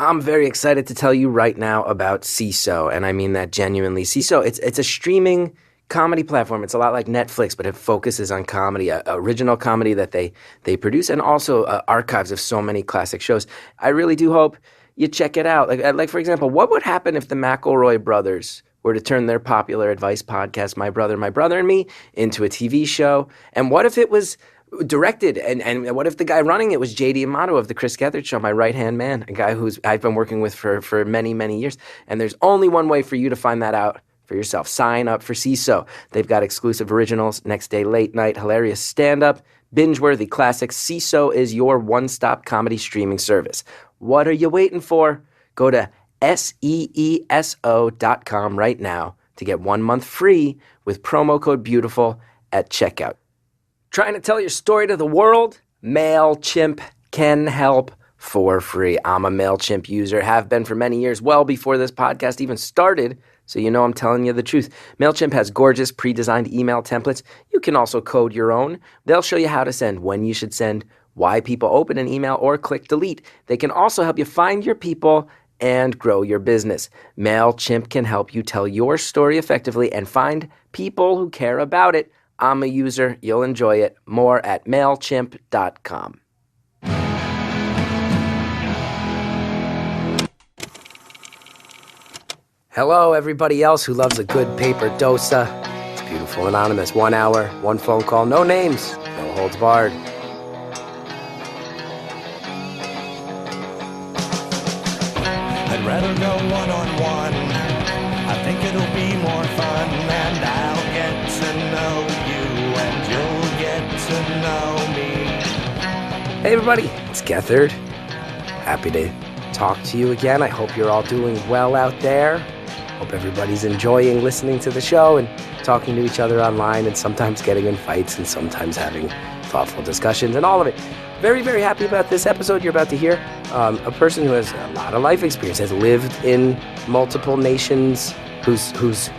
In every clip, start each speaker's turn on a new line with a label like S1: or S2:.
S1: I'm very excited to tell you right now about CISO, and I mean that genuinely. CISO, it's a streaming comedy platform. It's a lot like Netflix, but it focuses on comedy, original comedy that they produce, and also archives of so many classic shows. I really do hope you check it out. Like for example, what would happen if the McElroy brothers were to turn their popular advice podcast, My Brother and Me, into a TV show? And what if it was directed, and what if the guy running it was J.D. Amato of the Chris Gethard Show, my right-hand man, a guy who's I've been working with for many, many years. And there's only one way for you to find that out for yourself. Sign up for CISO. They've got exclusive originals, next day late night, hilarious stand-up, binge-worthy classics. CISO is your one-stop comedy streaming service. What are you waiting for? Go to SEESO.com right now to get 1 month free with promo code BEAUTIFUL at checkout. Trying to tell your story to the world? MailChimp can help for free. I'm a MailChimp user, have been for many years, well before this podcast even started, so you know I'm telling you the truth. MailChimp has gorgeous pre-designed email templates. You can also code your own. They'll show you how to send, when you should send, why people open an email or click delete. They can also help you find your people and grow your business. MailChimp can help you tell your story effectively and find people who care about it. I'm a user. You'll enjoy it. More at MailChimp.com. Hello, everybody else who loves a good paper dosa. It's Beautiful Anonymous. 1 hour, one phone call, no names, no holds barred.
S2: I'd rather go one-on-one. I think it'll be more fun, and I'll get to know you, and you'll get to know me.
S1: Hey, everybody, it's Gethard. Happy to talk to you again. I hope you're all doing well out there. Hope everybody's enjoying listening to the show and talking to each other online, and sometimes getting in fights and sometimes having thoughtful discussions and all of it. Very, very happy about this episode you're about to hear. A person who has a lot of life experience, has lived in multiple nations, whose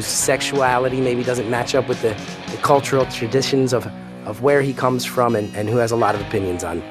S1: sexuality maybe doesn't match up with the cultural traditions of where he comes from, and who has a lot of opinions on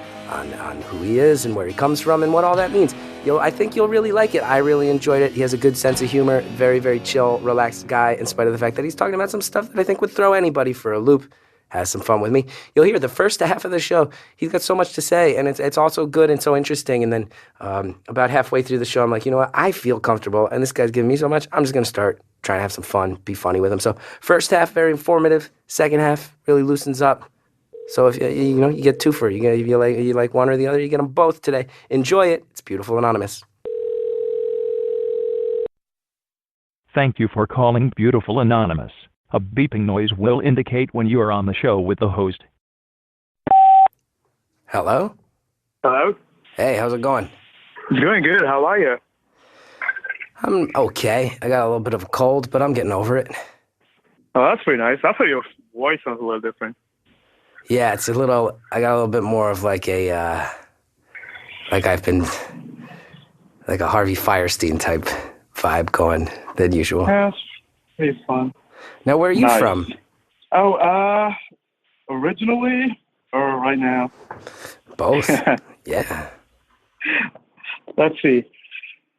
S1: who he is and where he comes from and what all that means. I think you'll really like it. I really enjoyed it. He has a good sense of humor, very, very chill, relaxed guy, in spite of the fact that he's talking about some stuff that I think would throw anybody for a loop. Has some fun with me. You'll hear the first half of the show. He's got so much to say, and it's also good and so interesting. And then about halfway through the show, I'm like, you know what? I feel comfortable, and this guy's giving me so much. I'm just going to start trying to have some fun, be funny with him. So first half, very informative. Second half really loosens up. So if you get two for it. You like one or the other, you get them both today. Enjoy it. It's Beautiful Anonymous.
S3: Thank you for calling Beautiful Anonymous. A beeping noise will indicate when you are on the show with the host.
S1: Hello?
S4: Hello?
S1: Hey, how's it going?
S4: It's going good. How are you?
S1: I'm okay. I got a little bit of a cold, but I'm getting over it.
S4: Oh, that's pretty nice. I thought your voice sounds a little different.
S1: Yeah, I got a little bit more of like a, like I've been, like a Harvey Firestein type vibe going than usual.
S4: Yeah, it's pretty fun.
S1: Now, where are you from?
S4: Oh, originally or right now?
S1: Both. Yeah.
S4: Let's see.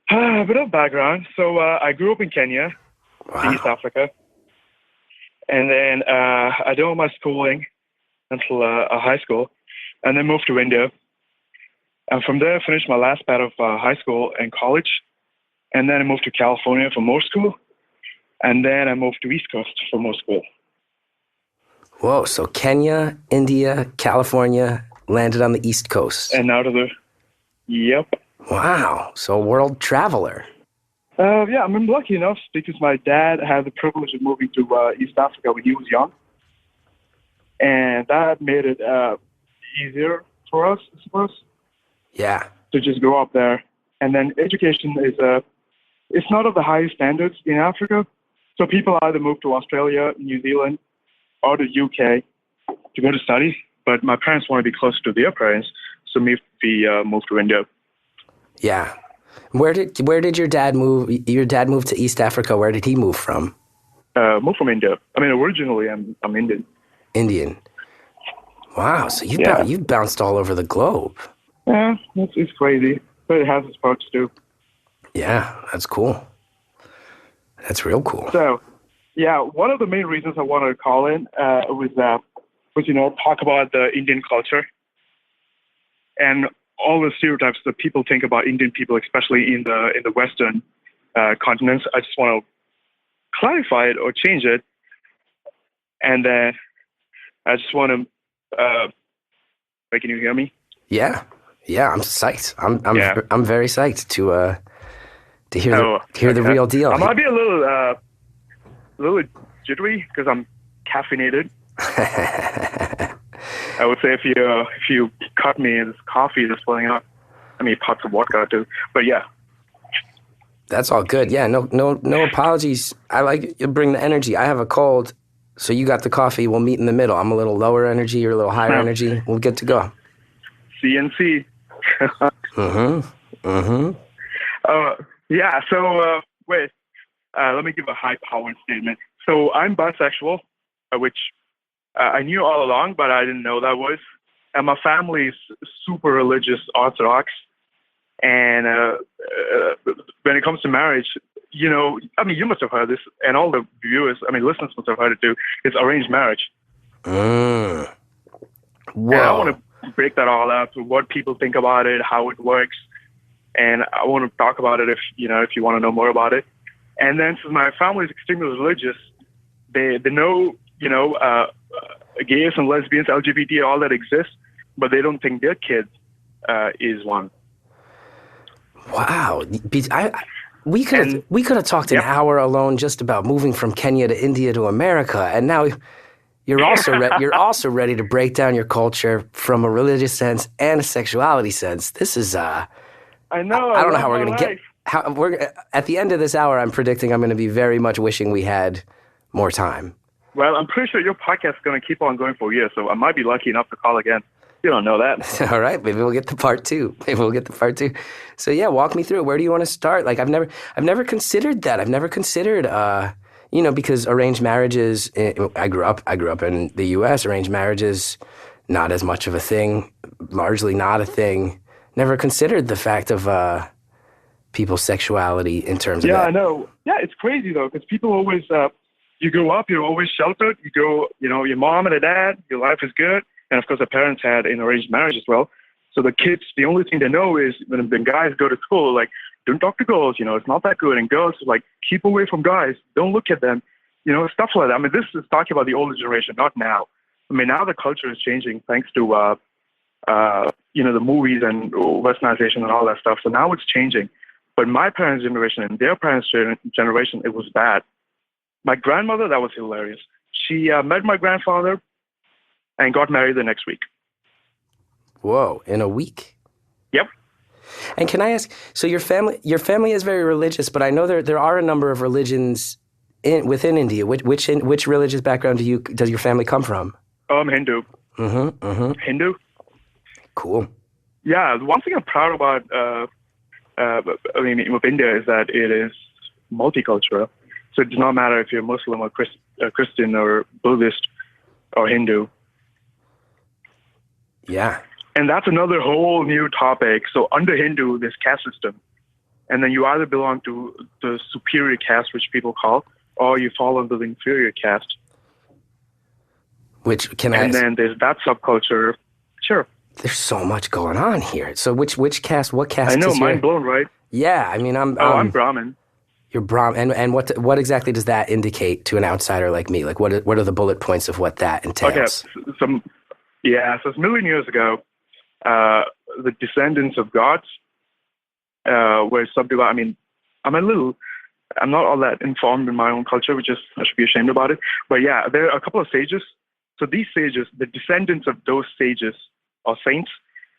S4: A bit of background. So I grew up in Kenya, East Africa. And then I did all my schooling until high school, and then moved to India. And from there, I finished my last part of high school and college. And then I moved to California for more school. And then I moved to East Coast for more school.
S1: Whoa, so Kenya, India, California, landed on the East Coast.
S4: And out of the... Yep.
S1: Wow, so a world traveler.
S4: Yeah, I'm lucky enough because my dad had the privilege of moving to East Africa when he was young. And that made it easier for us, I suppose.
S1: Yeah.
S4: To just grow up there. And then education is it's not of the highest standards in Africa. So people either move to Australia, New Zealand, or the UK to go to study. But my parents want to be closer to their parents, so we moved to India.
S1: Yeah. Where did your dad move? Your dad moved to East Africa. Where did he move from?
S4: Moved from India. I mean, originally I'm Indian.
S1: Indian. Wow. So you've bounced all over the globe.
S4: Yeah, it's crazy. but it has its perks too.
S1: Yeah, that's cool. That's real cool.
S4: So, yeah, one of the main reasons I wanted to call in was talk about the Indian culture and all the stereotypes that people think about Indian people, especially in the Western continents. I just want to clarify it or change it, and then I just want to. Can you hear me?
S1: Yeah, I'm psyched.
S4: Yeah.
S1: I'm very psyched to hear the real deal.
S4: I might be a little jittery because I'm caffeinated. I would say if you cut me, this coffee is filling up. I mean, pots of vodka too. But yeah,
S1: that's all good. Yeah, no apologies. I like you bring the energy. I have a cold, so you got the coffee. We'll meet in the middle. I'm a little lower energy, you're a little higher energy. We'll get to go.
S4: CNC. Yeah. So wait. Let me give a high-powered statement. So I'm bisexual, which I knew all along, but I didn't know that was. And my family is super religious, Orthodox. And when it comes to marriage, you must have heard this, and all the viewers, listeners must have heard it too. It's arranged marriage.
S1: Whoa.
S4: And I want to break that all up, what people think about it, how it works, and I want to talk about it if you want to know more about it. And then, since my family is extremely religious, they know, gays and lesbians, LGBT, all that exists, but they don't think their kid is one.
S1: Wow, we could have talked an hour alone just about moving from Kenya to India to America, and now you're also ready to break down your culture from a religious sense and a sexuality sense. This is I know. I don't know how we're gonna get. At the end of this hour, I'm predicting I'm going to be very much wishing we had more time.
S4: Well, I'm pretty sure your podcast is going to keep on going for years, so I might be lucky enough to call again. You don't know that.
S1: All right, maybe we'll get to part two. So yeah, walk me through it. Where do you want to start? Like I've never considered that. I've never considered, because arranged marriages. I grew up in the U.S. Arranged marriages, not as much of a thing. Largely not a thing. Never considered the fact of people's sexuality in terms of that.
S4: Yeah, I know. Yeah, it's crazy though, because people always, you grow up, you're always sheltered. You go, your mom and a dad, your life is good. And of course, the parents had an arranged marriage as well. So the kids, the only thing they know is when guys go to school, like, don't talk to girls, it's not that good. And girls, like, keep away from guys. Don't look at them, stuff like that. This is talking about the older generation, not now. Now the culture is changing thanks to, the movies and westernization and all that stuff. So now it's changing. But my parents' generation and their parents' generation, it was bad. My grandmother, that was hilarious. She met my grandfather and got married the next week.
S1: Whoa, in a week?
S4: Yep.
S1: And can I ask, so your family is very religious, but I know there are a number of religions within India. Which religious background does your family come from?
S4: Hindu. Hindu. Cool. Yeah, one thing I'm proud about with India is that it is multicultural. So it does not matter if you're Muslim or Christian or Buddhist or Hindu.
S1: Yeah.
S4: And that's another whole new topic. So under Hindu, there's caste system. And then you either belong to the superior caste, which people call, or you fall under the inferior caste. And then there's that subculture. Sure.
S1: There's so much going on here. So which caste, what caste?
S4: I know, mind blown, right?
S1: Yeah,
S4: I'm Brahmin.
S1: You're Brahmin, and what exactly does that indicate to an outsider like me? Like what are the bullet points of what that entails?
S4: Okay, so a million years ago, the descendants of gods were subdivided. I'm not all that informed in my own culture, which is, I should be ashamed about it. But yeah, there are a couple of sages. So these sages, the descendants of those sages or saints,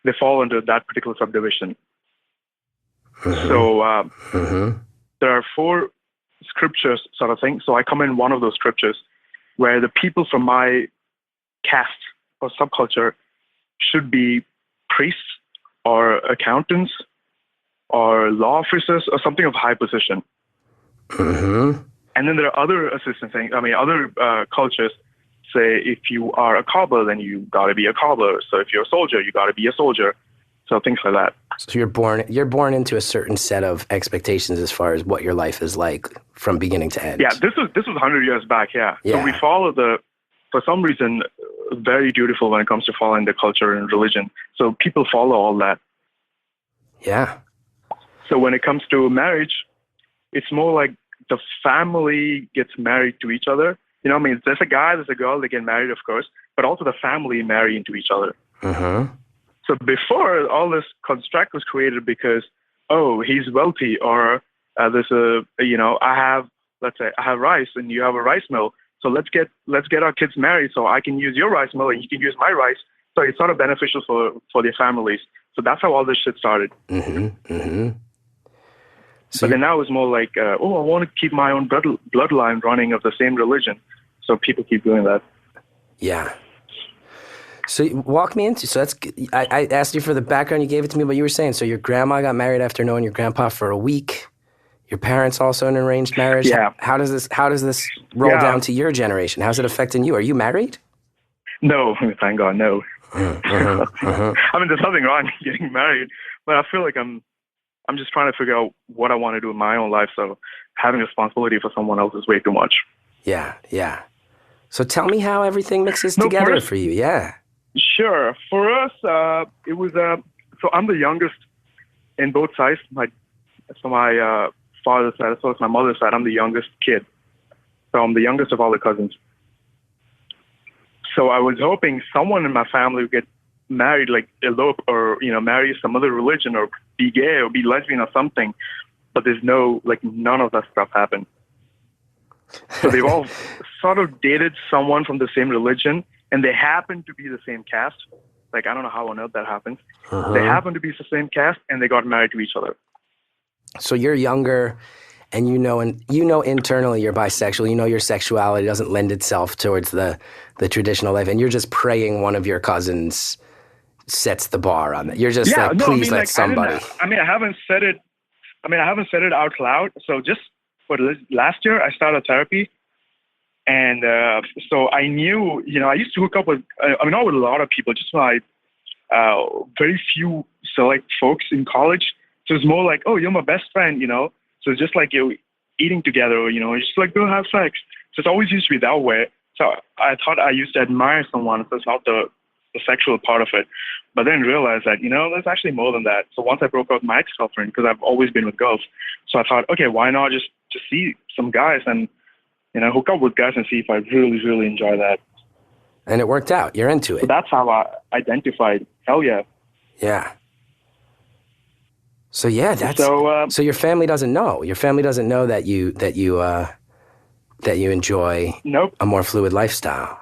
S4: they fall under that particular subdivision. So there are 4 scriptures sort of thing. So I come in one of those scriptures where the people from my caste or subculture should be priests or accountants or law officers or something of high position. And then there are other assistant things. Other cultures say if you are a cobbler, then you got to be a cobbler. So if you're a soldier, you got to be a soldier. So things like that.
S1: So you're born into a certain set of expectations as far as what your life is like from beginning to end.
S4: Yeah, this was 100 years back. Yeah.
S1: Yeah.
S4: So we follow for some reason, very dutiful when it comes to following the culture and religion. So people follow all that.
S1: Yeah.
S4: So when it comes to marriage, it's more like the family gets married to each other. You know what I mean? There's a guy, there's a girl, they get married, of course, but also the family marry into each other.
S1: Mm-hmm.
S4: So before, all this construct was created because, oh, he's wealthy, or there's let's say I have rice and you have a rice mill. So let's get our kids married so I can use your rice mill and you can use my rice. So it's sort of beneficial for their families. So that's how all this shit started.
S1: Mm-hmm. Mm-hmm. So
S4: but then now it's more like, I want to keep my own bloodline running of the same religion. So people keep doing that.
S1: Yeah. So walk me into, I asked you for the background, you gave it to me, but you were saying, so your grandma got married after knowing your grandpa for a week. Your parents also in an arranged marriage.
S4: Yeah.
S1: How does this roll down to your generation? How's it affecting you? Are you married?
S4: No, thank God, no.
S1: Mm-hmm.
S4: I mean, there's nothing wrong in getting married, but I feel like I'm just trying to figure out what I want to do in my own life. So having responsibility for someone else is way too much.
S1: Yeah, yeah. So tell me how everything mixes together for you. Yeah.
S4: Sure. For us, it was so I'm the youngest in both sides. My father's side as well as my mother's side. I'm the youngest kid, so I'm the youngest of all the cousins. So I was hoping someone in my family would get married, like elope, or marry some other religion, or be gay, or be lesbian, or something. But there's none of that stuff happened. So they've all sort of dated someone from the same religion, and they happen to be the same caste. Like, I don't know how on earth that happens.
S1: Uh-huh.
S4: They happen to be the same caste, and they got married to each other.
S1: So you're younger, and you know internally you're bisexual. You know your sexuality doesn't lend itself towards the traditional life, and you're just praying one of your cousins sets the bar on that. You're just please let somebody.
S4: I haven't said it. I haven't said it out loud. So just for last year, I started therapy. And so I knew, I used to hook up with, not with a lot of people, just my very few select folks in college. So it's more like, oh, you're my best friend, So it's just like you're eating together, it's just like, go have sex. So it's always used to be that way. So I thought I used to admire someone. So it's not the sexual part of it. But then realized that, there's actually more than that. So once I broke up with my ex-girlfriend, because I've always been with girls, so I thought, okay, why not just see some guys and hook up with guys and see if I really, really enjoy that.
S1: And it worked out. You're into it.
S4: So that's how I identified. Hell yeah.
S1: Yeah. So yeah, so your family doesn't know. Your family doesn't know that you enjoy a more fluid lifestyle.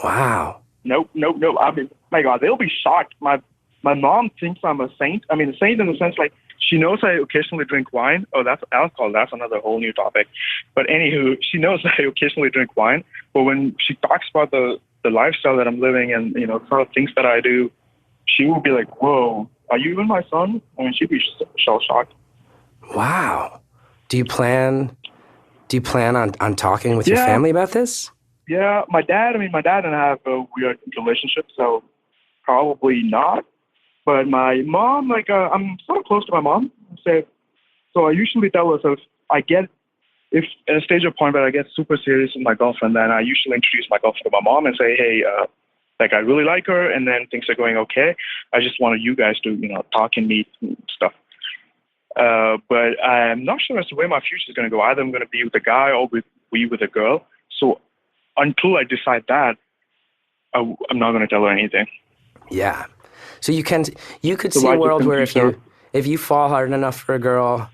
S1: Wow.
S4: Nope. I mean, my God, they'll be shocked. My mom thinks I'm a saint. I mean, a saint in the sense like she knows I occasionally drink wine. Oh, that's alcohol. That's another whole new topic. But anywho, she knows I occasionally drink wine. But when she talks about the lifestyle that I'm living and, sort of things that I do, she will be like, whoa, are you even my son? I mean, she'd be shell-shocked.
S1: Wow. Do you plan on talking with your family about this?
S4: Yeah, my dad and I have a weird relationship, so probably not. But my mom, I'm sort of close to my mom. So I usually tell her, if at a stage or point where I get super serious with my girlfriend, then I usually introduce my girlfriend to my mom and say, hey, I really like her, and then things are going okay. I just wanted you guys to, talk and meet and stuff. But I'm not sure as to where my future is going to go. Either I'm going to be with a guy or with a girl. So until I decide that, I'm not going to tell her anything.
S1: Yeah. So you could see a world where if you fall hard enough for a girl,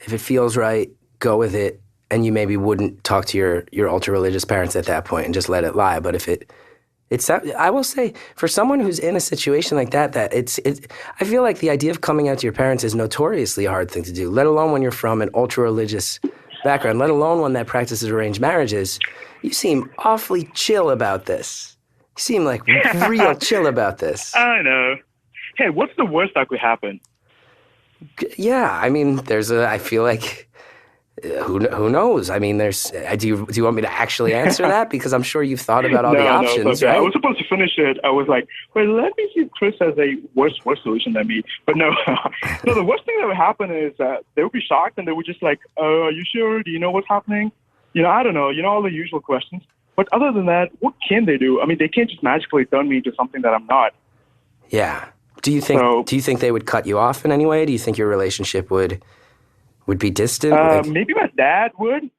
S1: if it feels right, go with it, and you maybe wouldn't talk to your ultra religious parents at that point and just let it lie. But if it's I will say for someone who's in a situation like that I feel like the idea of coming out to your parents is notoriously a hard thing to do, let alone when you're from an ultra religious background, let alone one that practices arranged marriages. You seem awfully chill about this. You seem like real chill about this.
S4: I know. Hey, what's the worst that could happen?
S1: Yeah, I mean, I feel like Who knows? I mean, there's. Do you want me to actually answer that? Because I'm sure you've thought about all the options,
S4: okay.
S1: right?
S4: I was supposed to finish it. I was like, wait, let me see if Chris has a worse solution than me. But no, no. The worst thing that would happen is that they would be shocked and they would just like, oh, are you sure? Do you know what's happening? I don't know. All the usual questions. But other than that, what can they do? I mean, they can't just magically turn me into something that I'm not.
S1: Yeah. Do you think they would cut you off in any way? Do you think your relationship would be distant?
S4: Maybe my dad would,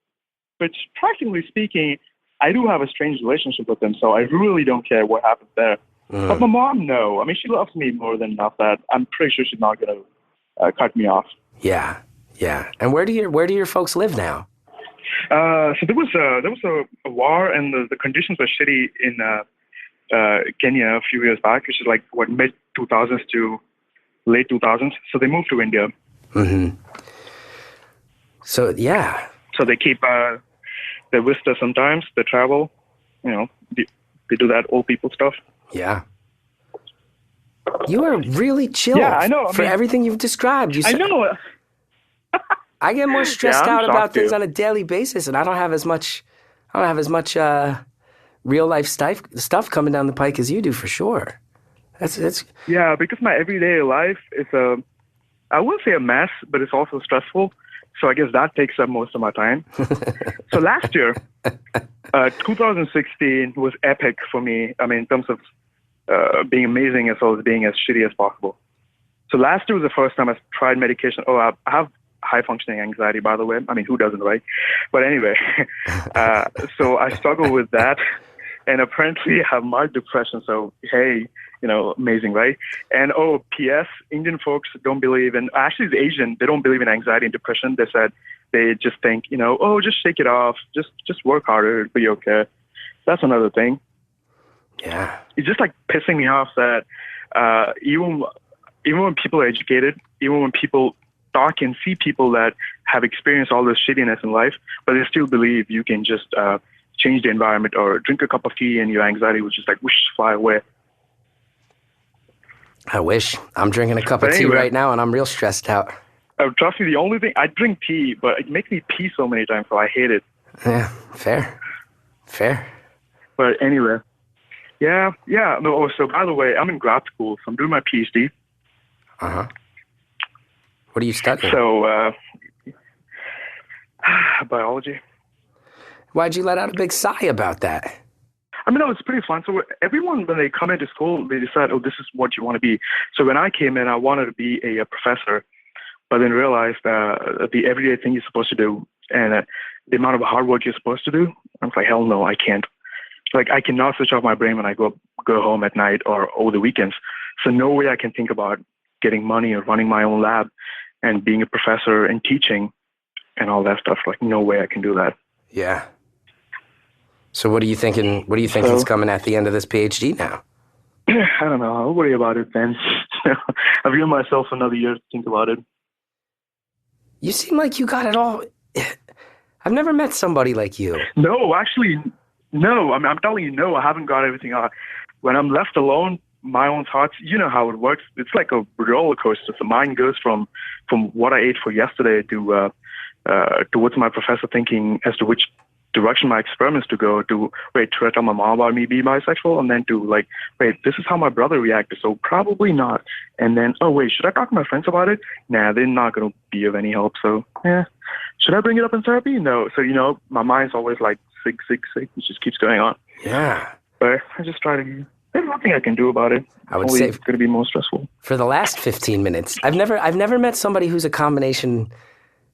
S4: but practically speaking, I do have a strange relationship with him, so I really don't care what happens there. But my mom, no. I mean, she loves me more than enough that I'm pretty sure she's not going to cut me off.
S1: Yeah. And where do your folks live now?
S4: So there was a war, and the conditions were shitty in Kenya a few years back, which is like mid 2000s to late 2000s. So they moved to India.
S1: Mm-hmm. So yeah.
S4: So they keep they visit sometimes. They travel. They do that old people stuff.
S1: Yeah. You are really chill.
S4: Yeah, I know.
S1: For everything you've described,
S4: I know.
S1: I get more stressed out about things
S4: too.
S1: on a daily basis, and I don't have as much real life stuff coming down the pike as you do, for sure. That's
S4: Yeah, because my everyday life is I wouldn't say a mess, but it's also stressful. So I guess that takes up most of my time. So last year, 2016 was epic for me. I mean, in terms of being amazing as well as being as shitty as possible. So last year was the first time I tried medication. Oh, I have high-functioning anxiety, by the way. I mean, who doesn't, right? But anyway, so I struggle with that. And apparently I have mild depression. So, hey, amazing, right? And P.S., Indian folks don't believe in, actually the Asian, they don't believe in anxiety and depression. They said they just think, just shake it off. Just work harder. It'll be okay. That's another thing.
S1: Yeah.
S4: It's just like pissing me off that even when people are educated, even when people talk and see people that have experienced all this shittiness in life, but they still believe you can just change the environment or drink a cup of tea and your anxiety will just like whoosh, fly away.
S1: I wish. I'm drinking a cup of tea right now and I'm real stressed out.
S4: Trust me, the only thing, I drink tea, but it makes me pee so many times, so I hate it.
S1: Yeah, fair.
S4: But anyway, yeah. No, so by the way, I'm in grad school, so I'm doing my PhD.
S1: Uh-huh. What are you studying?
S4: So, biology.
S1: Why'd you let out a big sigh about that?
S4: I mean, it's pretty fun. So everyone, when they come into school, they decide, this is what you want to be. So when I came in, I wanted to be a professor, but then realized the everyday thing you're supposed to do and the amount of hard work you're supposed to do, I was like, hell no, I can't. Like, I cannot switch off my brain when I go home at night or over the weekends. So no way I can think about getting money or running my own lab and being a professor and teaching and all that stuff. Like, no way I can do that.
S1: Yeah. So what are you thinking? What do you think is coming at the end of this PhD now?
S4: I don't know. I'll worry about it then. I've given myself another year to think about it.
S1: You seem like you got it all. I've never met somebody like you.
S4: No, actually, no. I mean, I'm telling you, no, I haven't got everything out. When I'm left alone, my own thoughts, you know how it works. It's like a roller coaster. So mine goes from what I ate for yesterday to what's my professor thinking as to which direction my experiments to go, to should I tell my mom about me being bisexual, and then to this is how my brother reacted, so probably not. And then should I talk to my friends about it? Nah, they're not going to be of any help. So should I bring it up in therapy? No. So my mind's always like sick. It just keeps going on.
S1: Yeah.
S4: But I just try to. There's nothing I can do about it.
S1: I would say
S4: it's going to be more stressful.
S1: For the last 15 minutes, I've never met somebody who's a combination.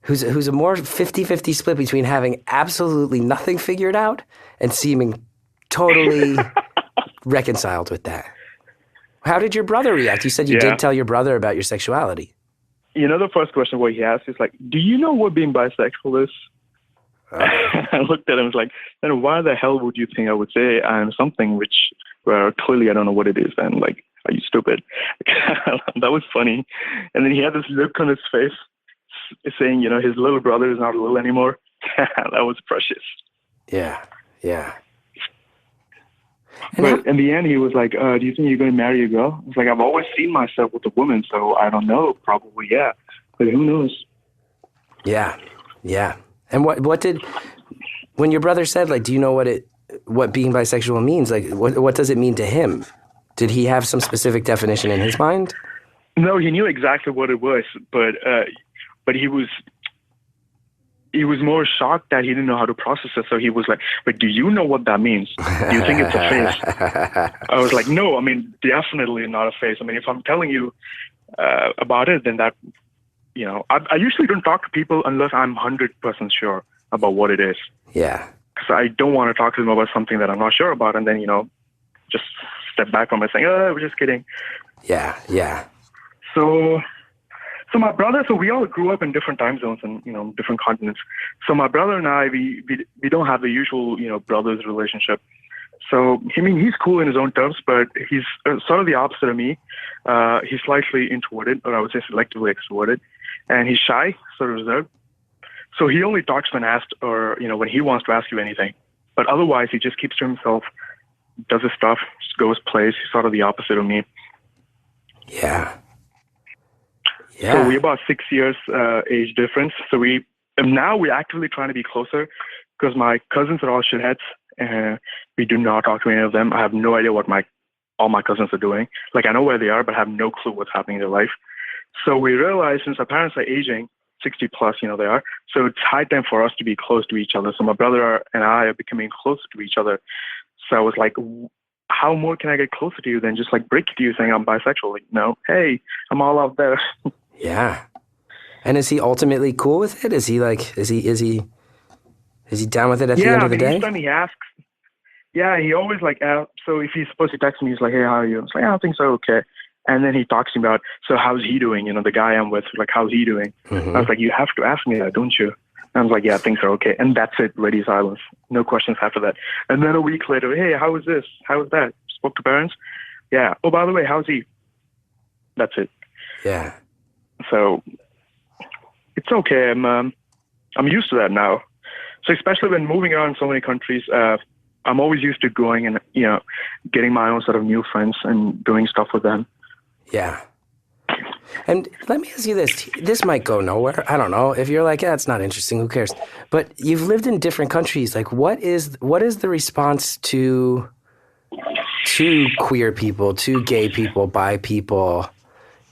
S1: Who's a more 50-50 split between having absolutely nothing figured out and seeming totally reconciled with that. How did your brother react? You said you did tell your brother about your sexuality.
S4: The first question what he asked is like, do you know what being bisexual is? I looked at him and was like, then why the hell would you think I would say I'm something where clearly I don't know what it is? And like, are you stupid? That was funny. And then he had this look on his face saying, his little brother is not little anymore. That was precious.
S1: Yeah.
S4: But in the end, he was like, do you think you're going to marry a girl? I was like, I've always seen myself with a woman, so I don't know. Probably, yeah. But who knows?
S1: Yeah. And what did, when your brother said, like, do you know what being bisexual means? Like, what does it mean to him? Did he have some specific definition in his mind?
S4: No, he knew exactly what it was, but he was more shocked that he didn't know how to process it. So he was like, "But do you know what that means? Do you think it's a phase?" I was like, "No, I mean, definitely not a phase. I mean, if I'm telling you about it, then that, I usually don't talk to people unless I'm 100% sure about what it is.
S1: Yeah.
S4: Because I don't want to talk to them about something that I'm not sure about, and then just step back from it saying, "Oh, we're just kidding."
S1: Yeah, yeah.
S4: So my brother, we all grew up in different time zones and, different continents. So my brother and I, we don't have the usual, brothers relationship. So, he's cool in his own terms, but he's sort of the opposite of me. He's slightly introverted, or I would say selectively extroverted, and he's shy, sort of reserved. So he only talks when asked, or, when he wants to ask you anything. But otherwise, he just keeps to himself, does his stuff, just goes, plays. He's sort of the opposite of me.
S1: Yeah. Yeah.
S4: So we're about 6 years age difference. So we're actively trying to be closer because my cousins are all shitheads. We do not talk to any of them. I have no idea what all my cousins are doing. Like, I know where they are, but I have no clue what's happening in their life. So we realized since our parents are aging, 60 plus, they are. So it's high time for us to be close to each other. So my brother and I are becoming closer to each other. So I was like, how more can I get closer to you than just like break it to you saying I'm bisexual? Like, no, hey, I'm all out there.
S1: Yeah. And is he ultimately cool with it? Is he like, is he down with it at the end of the day?
S4: Each time he asks, he always like, so if he's supposed to text me, he's like, "Hey, how are you?" I was like, "I don't think so, okay." And then he talks to me about, so how's he doing? The guy I'm with, like, how's he doing?
S1: Mm-hmm.
S4: I was like, you have to ask me that, don't you? And I was like, yeah, things are okay. And that's it, ready silence. No questions after that. And then a week later, hey, how is this? How is that? Spoke to parents? Yeah. Oh, by the way, how's he? That's it.
S1: Yeah.
S4: So it's okay. I'm used to that now. So especially when moving around so many countries, I'm always used to going and, getting my own sort of new friends and doing stuff with them.
S1: Yeah. And let me ask you this. This might go nowhere. I don't know. If you're like, yeah, it's not interesting, who cares? But you've lived in different countries. Like, what is the response to queer people, to gay people, bi people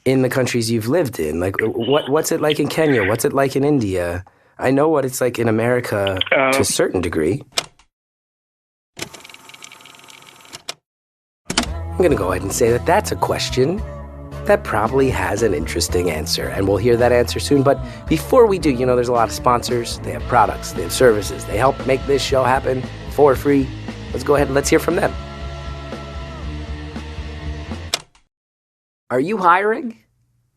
S1: in the countries you've lived in? Like, what's it like in Kenya? What's it like in India? I know what it's like in America to a certain degree. I'm going to go ahead and say that that's a question that probably has an interesting answer, and we'll hear that answer soon. But before we do, there's a lot of sponsors. They have products, they have services. They help make this show happen for free. Let's go ahead and let's hear from them. Are you hiring?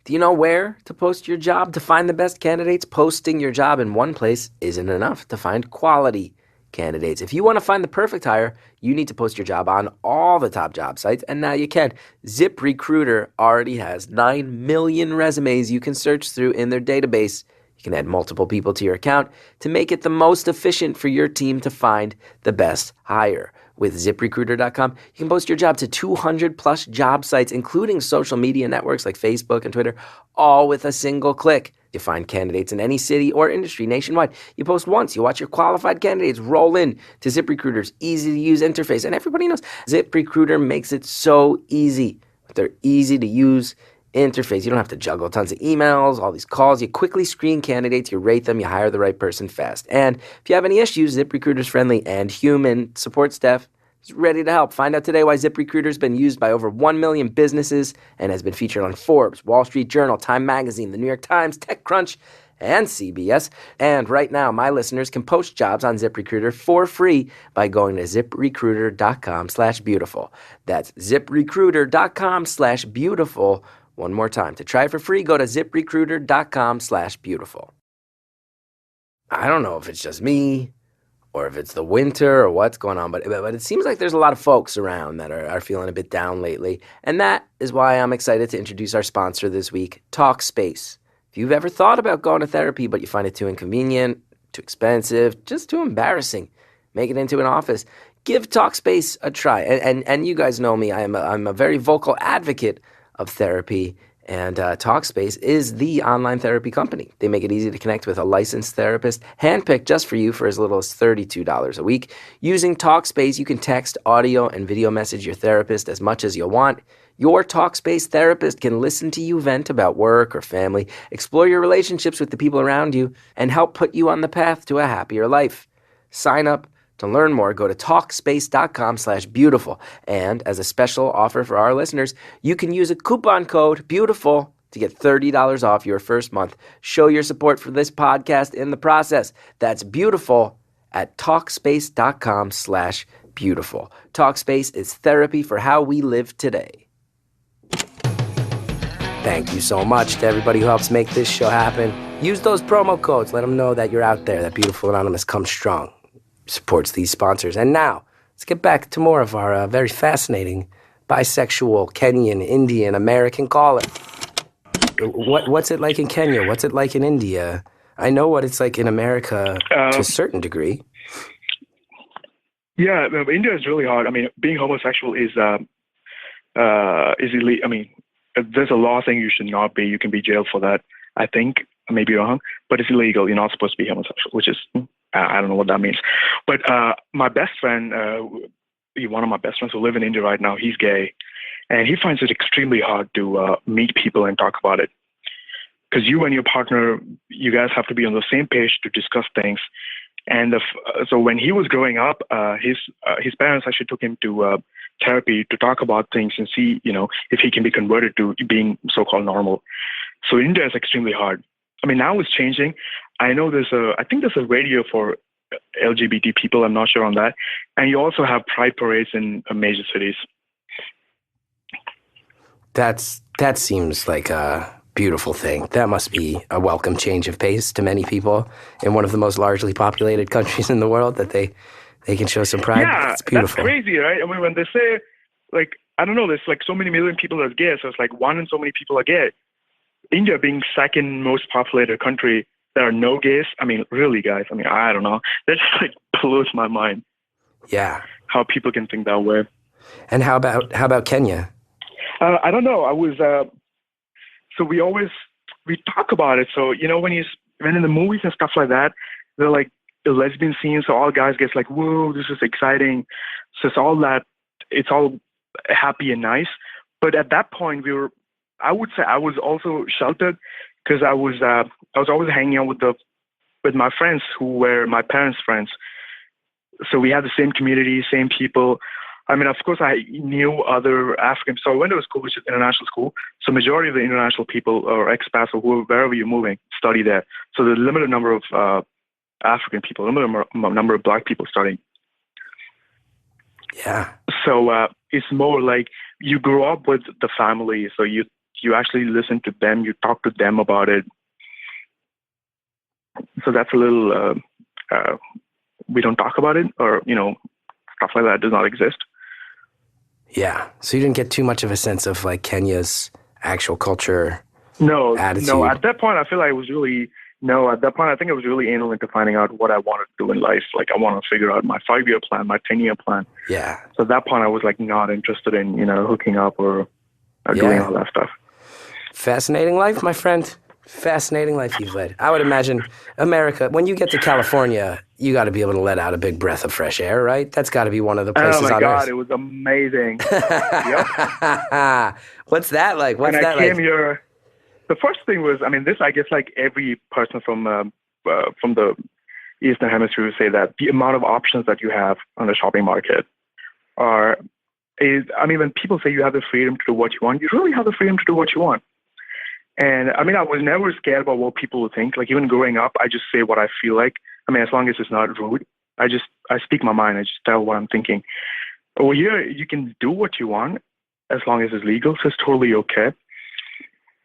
S1: Do you know where to post your job to find the best candidates? Posting your job in one place isn't enough to find quality candidates. If you want to find the perfect hire, you need to post your job on all the top job sites, and now you can. ZipRecruiter already has 9 million resumes you can search through in their database. You can add multiple people to your account to make it the most efficient for your team to find the best hire. With ZipRecruiter.com, you can post your job to 200 plus job sites, including social media networks like Facebook and Twitter, all with a single click. You find candidates in any city or industry nationwide. You post once, you watch your qualified candidates roll in to ZipRecruiter's easy-to-use interface. And everybody knows ZipRecruiter makes it so easy with their easy-to-use interface. You don't have to juggle tons of emails, all these calls. You quickly screen candidates, you rate them, you hire the right person fast. And if you have any issues, ZipRecruiter's friendly and human support staff is ready to help. Find out today why ZipRecruiter's been used by over 1 million businesses and has been featured on Forbes, Wall Street Journal, Time Magazine, The New York Times, TechCrunch, and CBS. And right now, my listeners can post jobs on ZipRecruiter for free by going to ZipRecruiter.com/beautiful. That's ZipRecruiter.com/beautiful. One more time. To try it for free, go to ZipRecruiter.com/beautiful. I don't know if it's just me or if it's the winter or what's going on, but it seems like there's a lot of folks around that are feeling a bit down lately. And that is why I'm excited to introduce our sponsor this week, Talkspace. If you've ever thought about going to therapy, but you find it too inconvenient, too expensive, just too embarrassing, make it into an office, give Talkspace a try. And you guys know me, I'm a very vocal advocate of therapy. And Talkspace is the online therapy company. They make it easy to connect with a licensed therapist, handpicked just for you for as little as $32 a week. Using Talkspace, you can text, audio, and video message your therapist as much as you want. Your Talkspace therapist can listen to you vent about work or family, explore your relationships with the people around you, and help put you on the path to a happier life. Sign up. To learn more, go to Talkspace.com/beautiful. And as a special offer for our listeners, you can use a coupon code BEAUTIFUL to get $30 off your first month. Show your support for this podcast in the process. That's beautiful at Talkspace.com/beautiful. Talkspace is therapy for how we live today. Thank you so much to everybody who helps make this show happen. Use those promo codes. Let them know that you're out there, that Beautiful Anonymous comes strong. Supports these sponsors. And now, let's get back to more of our very fascinating bisexual Kenyan, Indian, American caller. What's it like in Kenya? What's it like in India? I know what it's like in America to a certain degree.
S4: Yeah, India is really hard. I mean, being homosexual is illegal. I mean, there's a law saying you should not be. You can be jailed for that. I think I may be wrong, but it's illegal. You're not supposed to be homosexual, which is I don't know what that means. But my best friend, one of my best friends who live in India right now, he's gay, and he finds it extremely hard to meet people and talk about it. Because you and your partner, you guys have to be on the same page to discuss things. And so when he was growing up, his parents actually took him to therapy to talk about things and see, if he can be converted to being so-called normal. So India is extremely hard. I mean, now it's changing. I know I think there's a radio for LGBT people. I'm not sure on that. And you also have pride parades in major cities.
S1: That seems like a beautiful thing. That must be a welcome change of pace to many people in one of the most largely populated countries in the world, that they can show some pride.
S4: Yeah,
S1: it's beautiful.
S4: That's crazy, right? I mean, when they say, I don't know, there's so many million people are gay, so it's one in so many people are gay. India being second most populated country, there are no gays. I mean, really, guys. I mean, I don't know. That just blows my mind.
S1: Yeah.
S4: How people can think that way.
S1: And how about Kenya?
S4: I don't know. I was so we talk about it. So when in the movies and stuff like that, they're like the lesbian scenes. So all guys get whoa, this is exciting. So it's all happy and nice. But at that point, I would say I was also sheltered because I was always hanging out with my friends who were my parents' friends. So we had the same community, same people. I mean, of course, I knew other Africans. So I went to a school, which is international school. So majority of the international people or expats or wherever you're moving study there. So there's a limited number of African people, limited number of Black people studying.
S1: Yeah.
S4: So it's more like you grow up with the family. So you actually listen to them. You talk to them about it. So that's a little, we don't talk about it, or, stuff like that does not exist.
S1: Yeah. So you didn't get too much of a sense of Kenya's actual culture.
S4: Attitude. No. At that point, I feel like at that point, I think I was really anal into finding out what I wanted to do in life. I want to figure out my 5-year plan, my 10-year plan.
S1: Yeah.
S4: So at that point, I was not interested in, hooking up or doing all that stuff.
S1: Fascinating life, my friend. Fascinating life you've led. I would imagine America, when you get to California, you got to be able to let out a big breath of fresh air, right? That's got to be one of the places on earth.
S4: Oh, my God, it was amazing. Yep.
S1: What's that like?
S4: When I came here, the first thing was, this, I guess, every person from the Eastern Hemisphere would say that the amount of options that you have on the shopping market when people say you have the freedom to do what you want, you really have the freedom to do what you want. And I was never scared about what people would think. Even growing up, I just say what I feel like. As long as it's not rude, I speak my mind. I just tell what I'm thinking. Over here, you can do what you want as long as it's legal. So it's totally okay.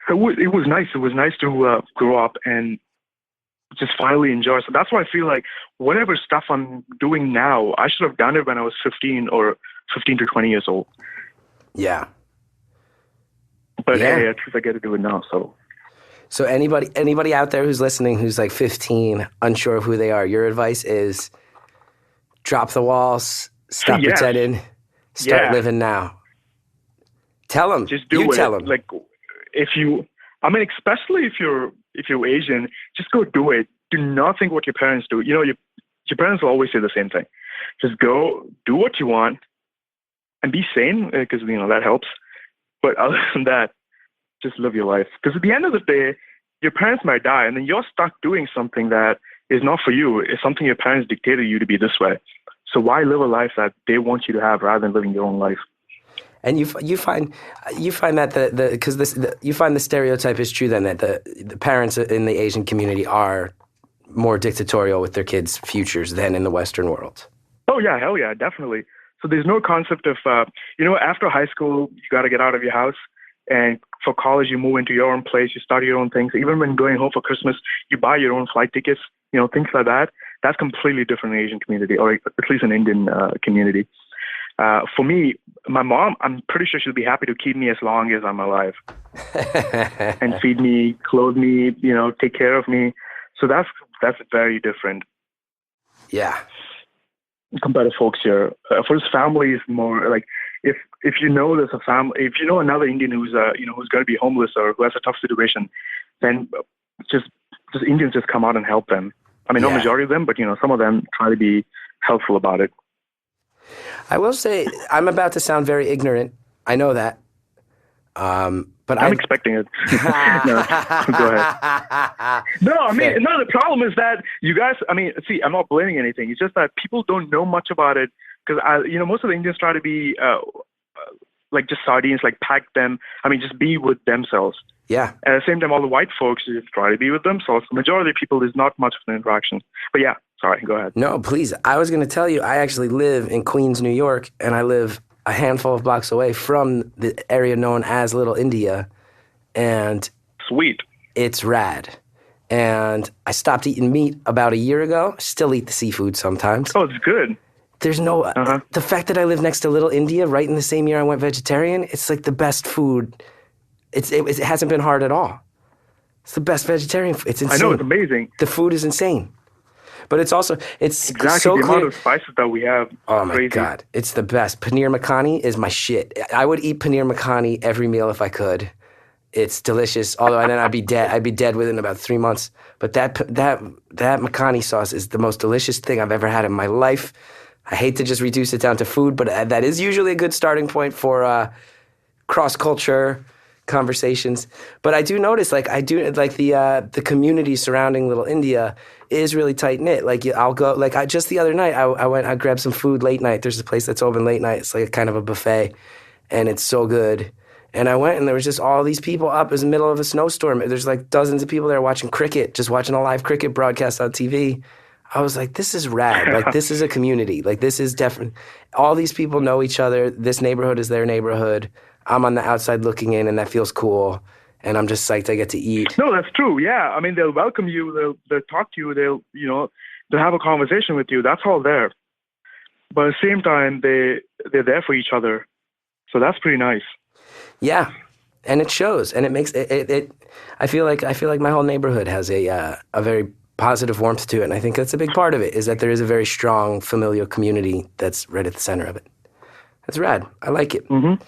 S4: So it was nice. It was nice to grow up and just finally enjoy. So that's why I feel like whatever stuff I'm doing now, I should have done it when I was 15 or 15 to 20 years old.
S1: Yeah.
S4: But hey, at least I get to do it now.
S1: So anybody out there who's listening who's 15, unsure of who they are, your advice is drop the walls, stop pretending, start living now. Tell them.
S4: Just do it.
S1: Tell them.
S4: especially if you're Asian, just go do it. Do not think what your parents do. Your parents will always say the same thing. Just go do what you want and be sane, because that helps. But other than that, just live your life. Because at the end of the day, your parents might die, and then you're stuck doing something that is not for you. It's something your parents dictated you to be this way. So why live a life that they want you to have rather than living your own life?
S1: And you find that you find the stereotype is true then, that the parents in the Asian community are more dictatorial with their kids' futures than in the Western world.
S4: Oh yeah, hell yeah, definitely. So there's no concept of after high school you got to get out of your house, and for college you move into your own place, you start your own things. Even when going home for Christmas, you buy your own flight tickets, things like that. That's completely different in the Asian community, or at least an Indian community. For me, my mom, I'm pretty sure she'll be happy to keep me as long as I'm alive and feed me, clothe me, take care of me. So that's very different.
S1: Yeah.
S4: Compared to folks here. For his family is more like, if there's a family, if you know another Indian who's who's going to be homeless or who has a tough situation, then just Indians just come out and help them. I mean, not majority of them, but some of them try to be helpful about it.
S1: I will say, I'm about to sound very ignorant. I know that. But
S4: I'm expecting it. No, go ahead. No, the problem is that you guys, I'm not blaming anything. It's just that people don't know much about it, because, most of the Indians try to be like just sardines, like pack them. Just be with themselves. Yeah. At the same time, all the white folks just try to be with themselves. The majority of people, there's not much of an interaction. But yeah, sorry, go ahead.
S1: No, please. I was going to tell you, I actually live in Queens, New York, and I live a handful of blocks away from the area known as Little India. And
S4: sweet.
S1: It's rad. And I stopped eating meat about a year ago. Still eat the seafood sometimes.
S4: Oh, it's good.
S1: There's no... the fact that I live next to Little India right in the same year I went vegetarian, it's like the best food. It hasn't been hard at all. It's the best vegetarian food. It's insane.
S4: I know, it's amazing.
S1: The food is insane. But it's also...
S4: Exactly,
S1: so
S4: the
S1: clear.
S4: amount of spices that we have.
S1: Oh my
S4: crazy.
S1: God. It's the best. Paneer makhani is my shit. I would eat paneer makhani every meal if I could. It's delicious. Although then I'd be dead. I'd be dead within about 3 months. But that makhani sauce is the most delicious thing I've ever had in my life. I hate to just reduce it down to food, but that is usually a good starting point for cross-culture conversations. But I do notice, the community surrounding Little India is really tight-knit. I'll go, just the other night, I grabbed some food late night. There's a place that's open late night. It's like a kind of a buffet, and it's so good. And I went, and there was just all these people up. It was the middle of a snowstorm. There's dozens of people there watching cricket, just watching a live cricket broadcast on TV. I was like, this is rad. This is a community. This is definitely... All these people know each other. This neighborhood is their neighborhood. I'm on the outside looking in, and that feels cool. And I'm just psyched I get to eat.
S4: No, that's true. Yeah, they'll welcome you. They'll talk to you. They'll have a conversation with you. That's all there. But at the same time, they're there for each other. So that's pretty nice.
S1: Yeah, and it shows, and it makes it. I feel like my whole neighborhood has a very positive warmth to it, and I think that's a big part of it, is that there is a very strong familial community that's right at the center of it. That's rad. I like it. Mm-hmm.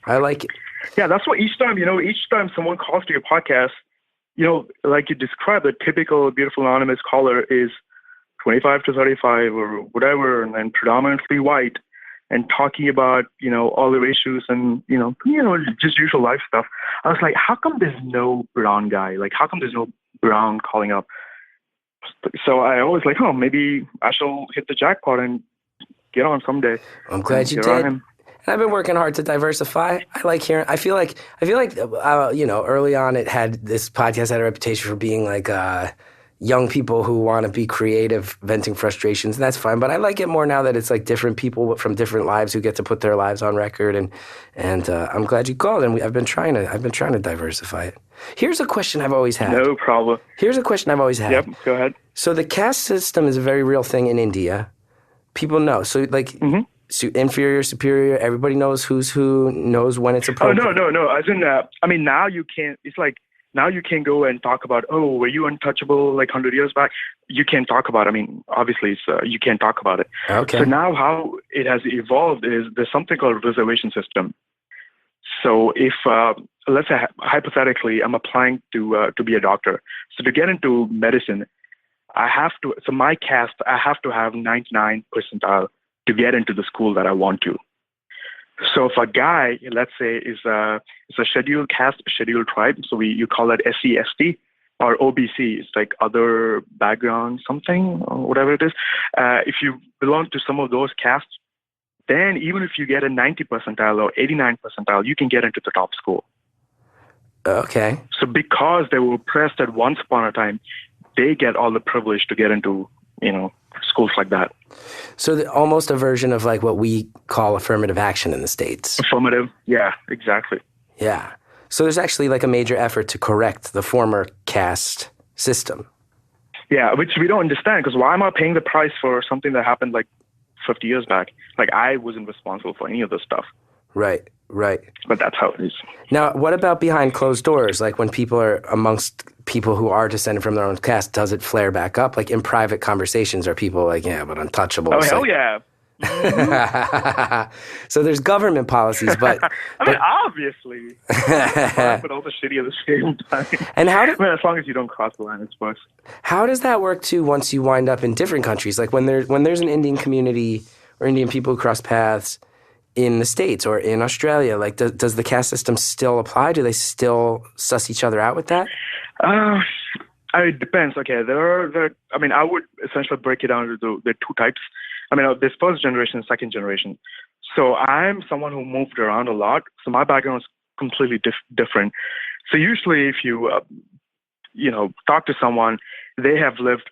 S1: I like it.
S4: Yeah, that's what each time someone calls to your podcast, like you described, the typical beautiful anonymous caller is 25 to 35 or whatever, and then predominantly white, and talking about, all their issues and, just usual life stuff. I was like, how come there's no brown guy? How come there's no brown calling up? So I always maybe I shall hit the jackpot and get on someday.
S1: I'm glad you did. And I've been working hard to diversify. I like hearing. I feel like early on this podcast had a reputation for being young people who want to be creative, venting frustrations, and that's fine. But I like it more now that it's different people from different lives who get to put their lives on record. And I'm glad you called. And I've been trying to diversify it. Here's a question I've always had.
S4: No problem.
S1: Here's a question I've always had.
S4: Yep, go ahead.
S1: So the caste system is a very real thing in India. People know. So so inferior, superior. Everybody knows who's who. Knows when it's appropriate.
S4: Oh no. As in, now you can't. It's now you can't go and talk about, were you untouchable 100 years back? You can't talk about it. Obviously, you can't talk about it.
S1: Okay.
S4: So now how it has evolved is there's something called reservation system. So if, let's say hypothetically, I'm applying to be a doctor. So to get into medicine, so my caste, I have to have 99 percentile to get into the school that I want to. So if a guy, let's say, is a scheduled caste, scheduled tribe, so you call it SC/ST, or OBC, it's like other background something, or whatever it is. If you belong to some of those castes, then even if you get a 90 percentile or 89 percentile, you can get into the top school.
S1: Okay.
S4: So because they were oppressed at once upon a time, they get all the privilege to get into, schools like that.
S1: So almost a version of like what we call affirmative action in the States.
S4: Affirmative, yeah, exactly.
S1: Yeah. So there's actually like a major effort to correct the former caste system.
S4: Yeah, which we don't understand, because why am I paying the price for something that happened like 50 years back? Like, I wasn't responsible for any of this stuff.
S1: Right.
S4: But that's how it is.
S1: Now, what about behind closed doors? Like when people are amongst people who are descended from their own caste, does it flare back up? Like in private conversations, are people like, yeah, but untouchable?
S4: Oh, hell yeah.
S1: So there's government policies, but
S4: obviously, but also shitty at the same time.
S1: And
S4: as long as you don't cross the line, it's worse.
S1: How does that work too? Once you wind up in different countries, like when there's an Indian community or Indian people who cross paths in the States or in Australia, like does the caste system still apply? Do they still suss each other out with that?
S4: It depends. Okay, I would essentially break it down into the two types. There's first generation and second generation. So I'm someone who moved around a lot. So my background is completely different. So usually if you, talk to someone, they have lived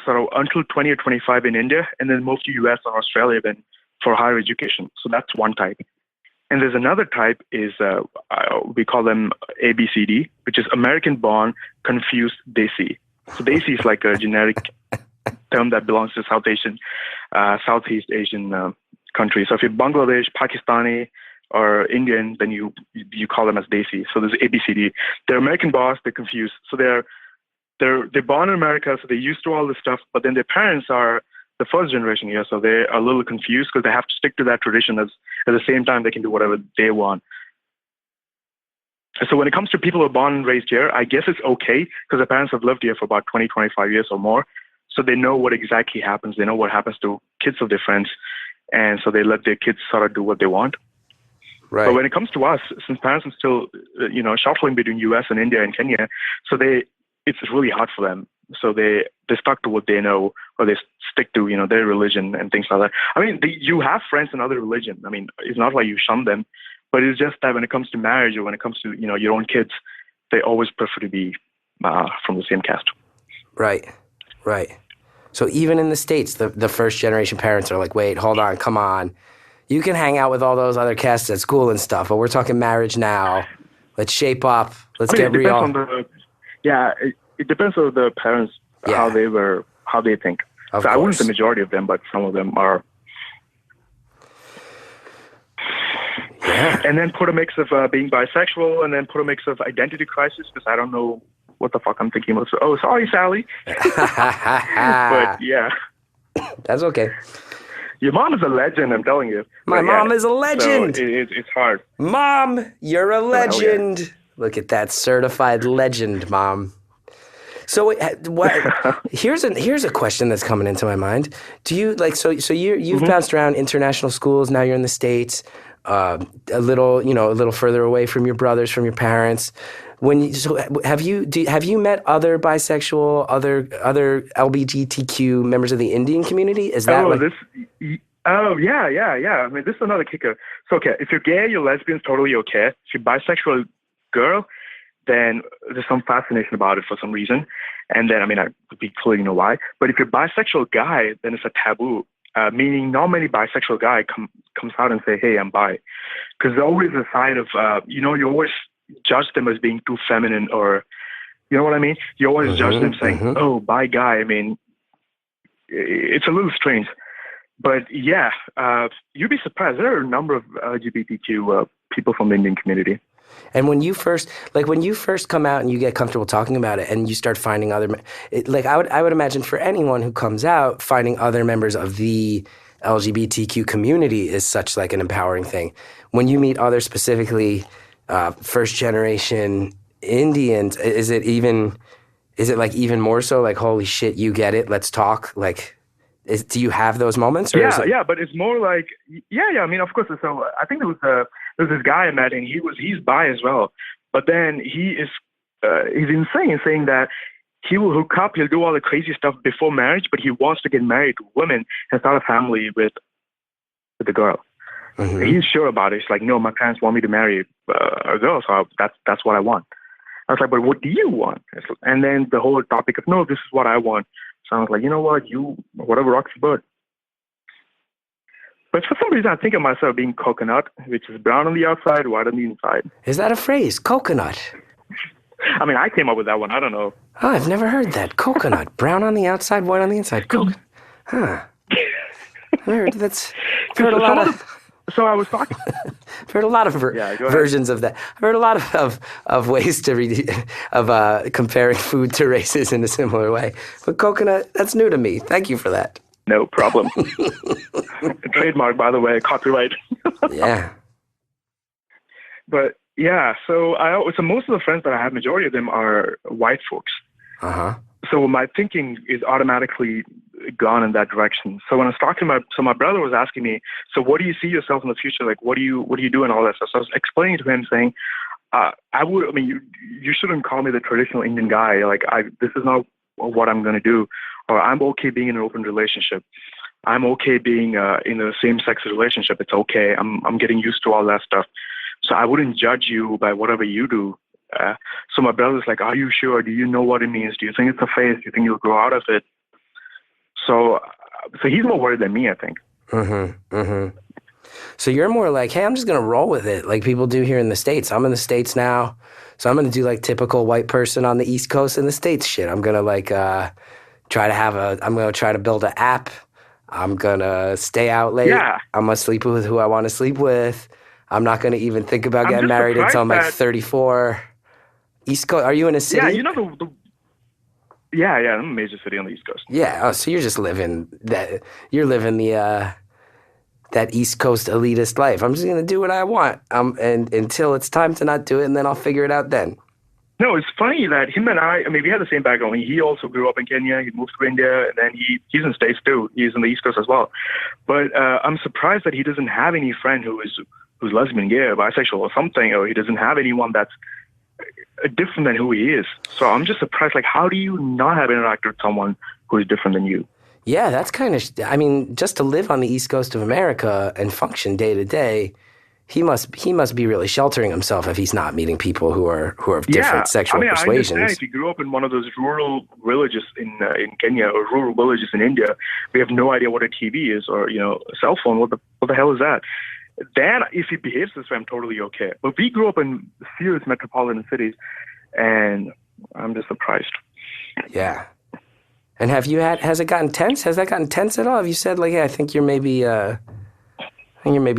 S4: sort of until 20 or 25 in India and then moved to US or Australia then for higher education. So that's one type. And there's another type is, we call them ABCD, which is American born, confused Desi. So Desi is like a generic term that belongs to Southeast Asian countries. So if you're Bangladesh, Pakistani, or Indian, then you call them as Desi. So there's ABCD. They're American born, they're confused. So they're born in America, so they're used to all this stuff, but then their parents are the first generation here, so they're a little confused because they have to stick to that tradition at the same time they can do whatever they want. So when it comes to people who are born and raised here, I guess it's okay because their parents have lived here for about 20, 25 years or more. So they know what exactly happens. They know what happens to kids of their friends. And so they let their kids sort of do what they want. Right. But when it comes to us, since parents are still, shuffling between US and India and Kenya, so it's really hard for them. So they stuck to what they know, or they stick to, their religion and things like that. You have friends in other religion. It's not like you shun them, but it's just that when it comes to marriage or when it comes to, your own kids, they always prefer to be from the same caste. Right. So even in the States, the first generation parents are like, wait, hold on, come on. You can hang out with all those other castes at school and stuff, but we're talking marriage now. Let's shape up. Let's get real. It depends on the parents, how they think. So I wouldn't say the majority of them, but some of them are. Yeah. And then put a mix of being bisexual, and then put a mix of identity crisis, because I don't know what the fuck I'm thinking about. Oh, sorry, Sally. But yeah. That's okay. Your mom is a legend, I'm telling you. My mom is a legend. So it's hard. Mom, you're a legend. Yeah. Look at that certified legend, Mom. So here's a question that's coming into my mind. Do you you've bounced around international schools, now you're in the States, a little further away from your brothers, from your parents. Have you met other bisexual, other LGBTQ members of the Indian community? Is that yeah. This is another kicker. So if you're gay, you're lesbian, it's totally okay. If you're bisexual girl, then there's some fascination about it for some reason. And then, I would be clear, why. But if you're a bisexual guy, then it's a taboo, meaning not many bisexual guy comes out and say, hey, I'm bi. Because there's always a side of, you always judge them as being too feminine, or, you know what I mean? You always judge them saying, oh, bi guy. It's a little strange. But yeah, you'd be surprised. There are a number of LGBTQ people from the Indian community. And when you first come out and you get comfortable talking about it, and you start finding I would imagine for anyone who comes out, finding other members of the
S1: LGBTQ community is such like an empowering thing. When you meet other specifically first generation Indians, is it like even more so like, holy shit, you get it, let's talk? Like, do you have those moments? Or
S4: yeah, but it's more like, yeah. I mean, of course. So I think there was this guy I met, and he's bi as well. But then he's insane, saying that he will hook up, he'll do all the crazy stuff before marriage, but he wants to get married to women and start a family with the girl. Mm-hmm. He's sure about it. He's like, no, my parents want me to marry a girl, so that's what I want. I was like, but what do you want? And then the whole topic of, no, this is what I want. So I was like, you know what, whatever rocks your boat. But for some reason, I think of myself being coconut, which is brown on the outside, white on the inside.
S1: Is that a phrase, coconut? I
S4: mean, I came up with that one. I don't know.
S1: Oh, I've never heard that. Coconut. Brown on the outside, white on the inside. Coconut. Huh. I've heard a lot of...
S4: So I was talking...
S1: I've heard a lot of versions of that. I've heard a lot of ways to comparing food to races in a similar way. But coconut, that's new to me. Thank you for that.
S4: No problem. Trademark, by the way, copyright.
S1: Yeah.
S4: But yeah, so most of the friends that I have, majority of them are white folks.
S1: Uh-huh.
S4: So my thinking is automatically gone in that direction. So when I was talking to my brother was asking me, so what do you see yourself in the future? Like, what do you do and all that stuff? So I was explaining to him, saying, you shouldn't call me the traditional Indian guy. Like, this is not what I'm going to do. Or I'm okay being in an open relationship. I'm okay being in a same-sex relationship. It's okay. I'm getting used to all that stuff. So I wouldn't judge you by whatever you do. So my brother's like, are you sure? Do you know what it means? Do you think it's a phase? Do you think you'll grow out of it? So he's more worried than me, I think.
S1: Mm-hmm. Mm-hmm. So you're more like, hey, I'm just going to roll with it like people do here in the States. I'm in the States now. So I'm going to do like typical white person on the East Coast in the States shit. I'm going to like I'm going to try to build an app. I'm going to stay out late.
S4: Yeah.
S1: I'm going to sleep with who I want to sleep with. I'm not going to even think about getting married until I'm like 34. East Coast, are you in a city?
S4: Yeah, you know Yeah, I'm in a major city on the East Coast.
S1: Yeah, oh, so you're just living that East Coast elitist life. I'm just going to do what I want and until it's time to not do it, and then I'll figure it out then.
S4: No, it's funny that him and I mean, we had the same background. He also grew up in Kenya. He moved to India, and then he's in the States too. He's in the East Coast as well. But I'm surprised that he doesn't have any friend who's lesbian, gay, or bisexual or something, or he doesn't have anyone that's different than who he is. So I'm just surprised, like, how do you not have interacted with someone who is different than you?
S1: Yeah, that's kind of, I mean, just to live on the East Coast of America and function day to day, he must be really sheltering himself if he's not meeting people who are of different sexual persuasions.
S4: I understand if you grew up in one of those rural villages in Kenya or rural villages in India, we have no idea what a TV is or, a cell phone. What the hell is that? Then if he behaves this way, I'm totally okay. But we grew up in serious metropolitan cities, and I'm just surprised.
S1: Yeah. And has it gotten tense? Has that gotten tense at all? Have you said, like, I think you're maybe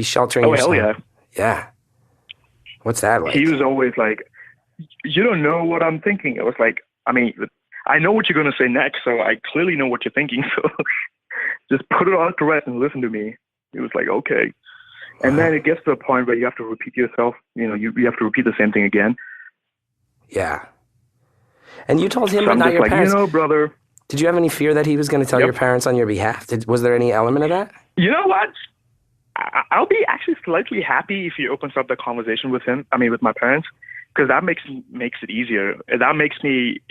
S1: sheltering yourself?
S4: Oh, hell yeah.
S1: Yeah. What's that like?
S4: He was always like, you don't know what I'm thinking. I was like, I mean, I know what you're going to say next, so I clearly know what you're thinking, so just put it all to rest and listen to me. He was like, okay. And then it gets to a point where you have to repeat yourself. You have to repeat the same thing again.
S1: Yeah. And you told him, but not your parents.
S4: Brother.
S1: Did you have any fear that he was going to tell your parents on your behalf? Was there any element of that?
S4: You know what? I'll be actually slightly happy if he opens up the conversation with my parents, because that makes it easier. That makes me,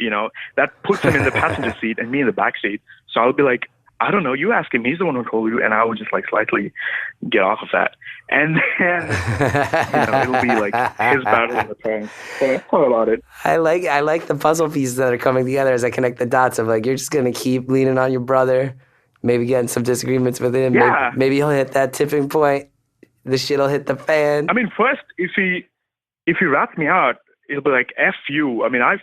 S4: that puts him in the passenger seat and me in the back seat. So I'll be like, I don't know, you ask him, he's the one who told you, and I would just like slightly get off of that. And then, it'll be like his battle with the parents. So that's all about it.
S1: I like the puzzle pieces that are coming together as I connect the dots of like, you're just going to keep leaning on your brother, maybe getting some disagreements with him.
S4: Yeah.
S1: Maybe he'll hit that tipping point. The shit'll hit the fan.
S4: I mean, first, if he rats me out, it'll be like, F you. I mean, I've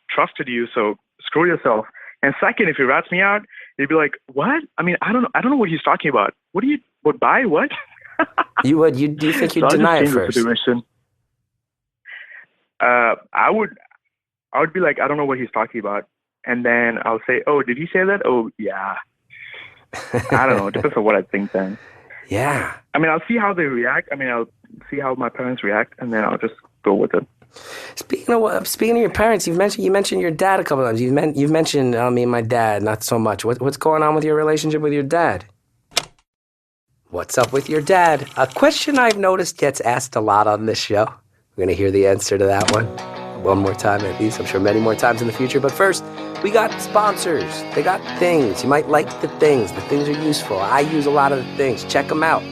S4: trusted you, so screw yourself. And second, if he rats me out, he'd be like, what? I mean, I don't know what he's talking about. What buy what?
S1: You would? Do you think you'd deny it first?
S4: I would be like, I don't know what he's talking about. And then I'll say, oh, did he say that? Oh, yeah. I don't know. It depends on what I think then.
S1: Yeah.
S4: I mean, I'll see how they react. I mean, I'll see how my parents react, and then I'll just go with it.
S1: Speaking of your parents, you mentioned your dad a couple times. You've mentioned me and my dad, not so much. What's going on with your relationship with your dad? What's up with your dad? A question I've noticed gets asked a lot on this show. We're gonna hear the answer to that one more time at least. I'm sure many more times in the future. But first, we got sponsors. They got things. You might like the things. The things are useful. I use a lot of the things. Check them out.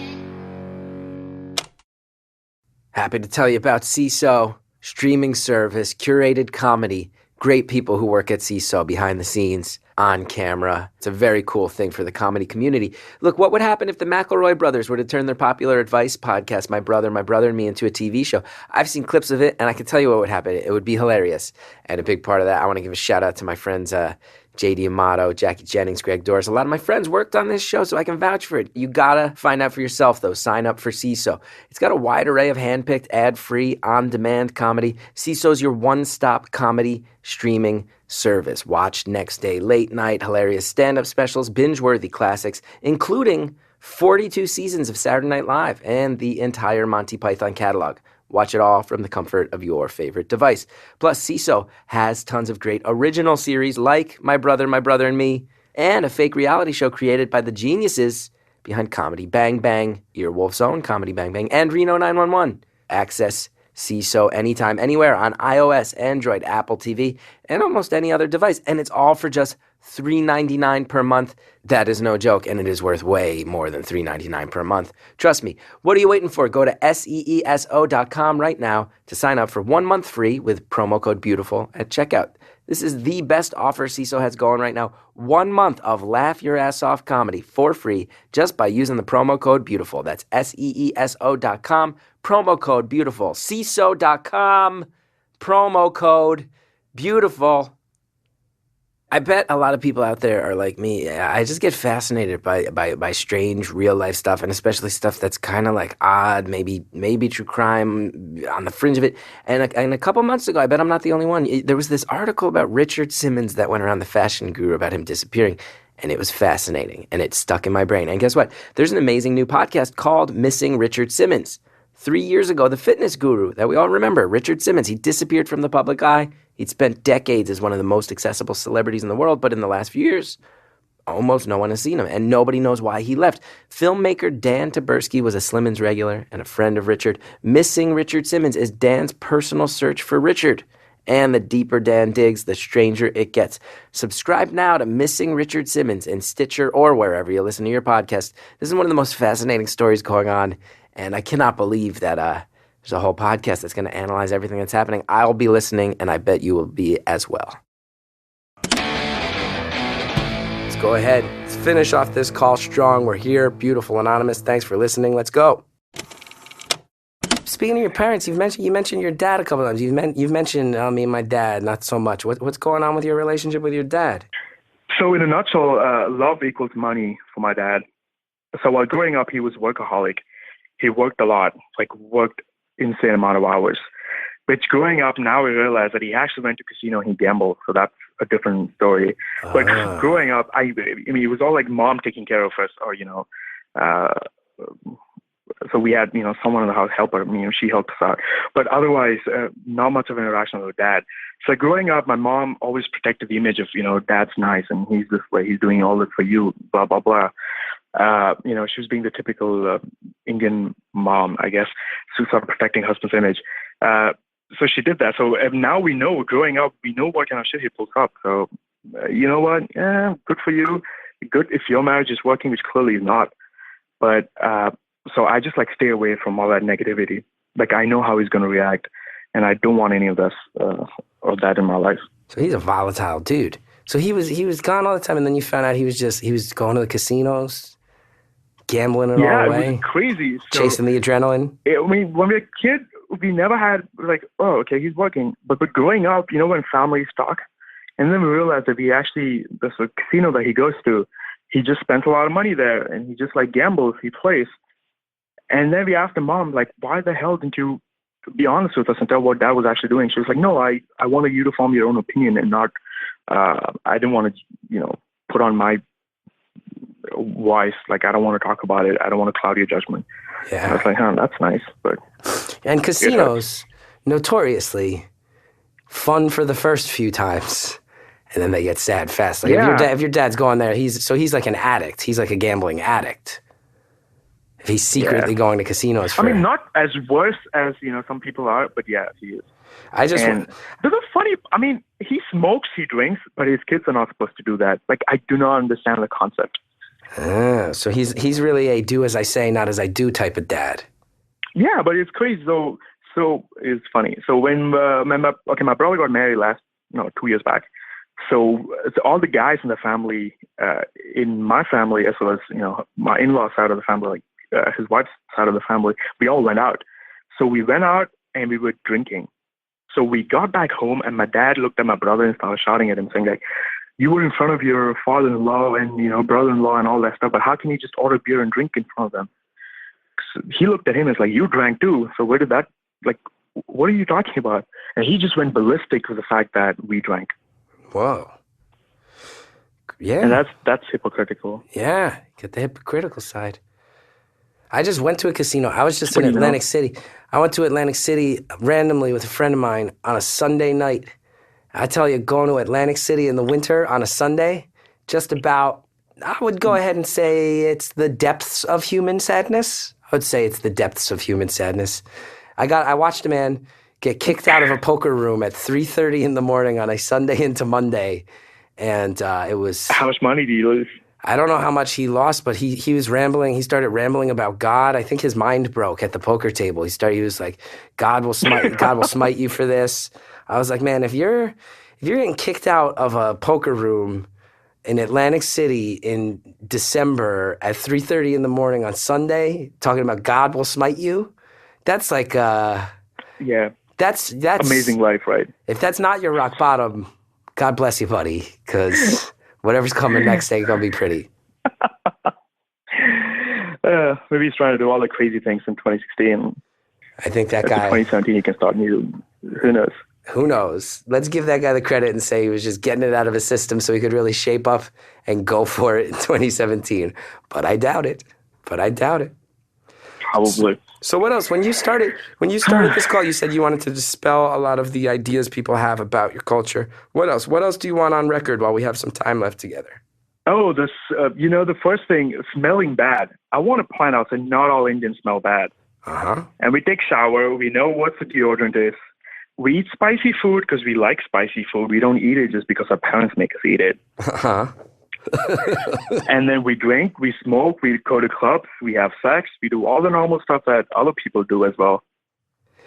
S1: Happy to tell you about CISO. Streaming service, curated comedy, great people who work at CISO behind the scenes, on camera. It's a very cool thing for the comedy community. Look, what would happen if the McElroy brothers were to turn their popular advice podcast, My Brother and Me, into a TV show? I've seen clips of it, and I can tell you what would happen. It would be hilarious. And a big part of that, I want to give a shout out to my friends, JD Amato, Jackie Jennings, Greg Doris. A lot of my friends worked on this show, so I can vouch for it. You gotta find out for yourself, though. Sign up for CISO. It's got a wide array of handpicked, ad-free, on-demand comedy. CISO's your one-stop comedy streaming service. Watch next day, late night, hilarious stand-up specials, binge-worthy classics, including 42 seasons of Saturday Night Live and the entire Monty Python catalog. Watch it all from the comfort of your favorite device. Plus, CISO has tons of great original series like My Brother and Me, and a fake reality show created by the geniuses behind Comedy Bang Bang, Earwolf's own Comedy Bang Bang, and Reno 911. Access CISO anytime, anywhere on iOS, Android, Apple TV, and almost any other device. And it's all for just $3.99 per month. That is no joke, and it is worth way more than $3.99 per month. Trust me. What are you waiting for? Go to seeso.com right now to sign up for 1 month free with promo code BEAUTIFUL at checkout. This is the best offer CISO has going right now. 1 month of laugh your ass off comedy for free just by using the promo code BEAUTIFUL. That's seeso.com, promo code BEAUTIFUL. CISO.com, promo code BEAUTIFUL. I bet a lot of people out there are like me. I just get fascinated by strange real life stuff, and especially stuff that's kind of like odd, maybe true crime on the fringe of it. And a couple months ago, I bet I'm not the only one. There was this article about Richard Simmons that went around the fashion guru about him disappearing, and it was fascinating, and it stuck in my brain. And guess what? There's an amazing new podcast called Missing Richard Simmons. 3 years ago, the fitness guru that we all remember, Richard Simmons, he disappeared from the public eye. He'd spent decades as one of the most accessible celebrities in the world, but in the last few years, almost no one has seen him, and nobody knows why he left. Filmmaker Dan Taberski was a Simmons regular and a friend of Richard. Missing Richard Simmons is Dan's personal search for Richard. And the deeper Dan digs, the stranger it gets. Subscribe now to Missing Richard Simmons in Stitcher or wherever you listen to your podcast. This is one of the most fascinating stories going on, and I cannot believe that there's a whole podcast that's going to analyze everything that's happening. I'll be listening, and I bet you will be as well. Let's go ahead. Let's finish off this call strong. We're here. Beautiful Anonymous. Thanks for listening. Let's go. Speaking of your parents, you mentioned your dad a couple times. You've mentioned me and my dad, not so much. What's going on with your relationship with your dad?
S4: So in a nutshell, love equals money for my dad. So while growing up, he was a workaholic. He worked a lot, worked insane amount of hours. But growing up, now we realize that he actually went to casino and he gambled. So that's a different story. But growing up, I mean, it was all like mom taking care of us, or so we had someone in the house help her. She helped us out. But otherwise, not much of an interaction with dad. So growing up, my mom always protected the image of dad's nice and he's this way, he's doing all this for you, blah blah blah. She was being the typical Indian mom, I guess, so sort of protecting husband's image. So she did that. So now we know, growing up, we know what kind of shit he pulls up. So you know what? Yeah, good for you. Good if your marriage is working, which clearly is not. But so I just stay away from all that negativity. I know how he's going to react, and I don't want any of this or that in my life.
S1: So he's a volatile dude. So he was gone all the time, and then you found out he was going to the casinos, gambling it all away.
S4: Yeah, it was crazy. So,
S1: chasing the adrenaline.
S4: When we were a kid, we never had oh, okay, he's working. But growing up, when families talk, and then we realized that there's a casino that he goes to, he just spends a lot of money there, and he just gambles, he plays. And then we asked him, Mom, why the hell didn't you be honest with us and tell what Dad was actually doing? She was like, no, I wanted you to form your own opinion and not, I didn't want to, put on my voice, like, I don't want to talk about it. I don't want to cloud your judgment.
S1: Yeah.
S4: I was like, that's nice. But
S1: and casinos, notoriously fun for the first few times, and then they get sad fast. Like if your dad's going there, he's like an addict. He's like a gambling addict. If he's secretly going to casinos for...
S4: I mean, not as worse as, some people are, but yeah, he is. This is funny. I mean, he smokes, he drinks, but his kids are not supposed to do that. Like, I do not understand the concept.
S1: So he's really a do as I say, not as I do type of dad.
S4: Yeah, but it's crazy. So it's funny. So when my brother got married 2 years back. So all the guys in the family, in my family, as well as my in-law side of the family, like his wife's side of the family, we all went out. So we went out and we were drinking. So we got back home and my dad looked at my brother and started shouting at him, saying like, "You were in front of your father-in-law and brother-in-law and all that stuff, but how can you just order beer and drink in front of them?" So he looked at him and was like, "You drank too. So where did that, like, what are you talking about?" And he just went ballistic with the fact that we drank.
S1: Whoa. Yeah.
S4: And that's hypocritical.
S1: Yeah, get the hypocritical side. I just went to a casino. I was just in Atlantic City. I went to Atlantic City randomly with a friend of mine on a Sunday night. I tell you, going to Atlantic City in the winter on a Sunday, just about, I would go ahead and say it's the depths of human sadness. I would say it's the depths of human sadness. I watched a man get kicked out of a poker room at 3:30 in the morning on a Sunday into Monday. And it was...
S4: How much money do you lose?
S1: I don't know how much he lost, but he was rambling. He started rambling about God. I think his mind broke at the poker table. He was like, God will smite you for this. I was like, man, if you're getting kicked out of a poker room in Atlantic City in December at 3:30 in the morning on Sunday, talking about God will smite you, that's like that's
S4: amazing life, right?
S1: If that's not your rock bottom, God bless you, buddy, because whatever's coming next ain't gonna be pretty.
S4: Maybe he's trying to do all the crazy things in 2016.
S1: I think that guy...
S4: 2017 he can start new. Who knows?
S1: Who knows? Let's give that guy the credit and say he was just getting it out of his system so he could really shape up and go for it in 2017. But I doubt it.
S4: Probably.
S1: So what else? When you started this call, you said you wanted to dispel a lot of the ideas people have about your culture. What else? What else do you want on record while we have some time left together?
S4: Oh, this, the first thing, smelling bad. I want to point out that not all Indians smell bad.
S1: Uh-huh.
S4: And we take shower. We know what the deodorant is. We eat spicy food because we like spicy food. We don't eat it just because our parents make us eat it.
S1: Uh-huh.
S4: And then we drink, we smoke, we go to clubs, we have sex, we do all the normal stuff that other people do as well.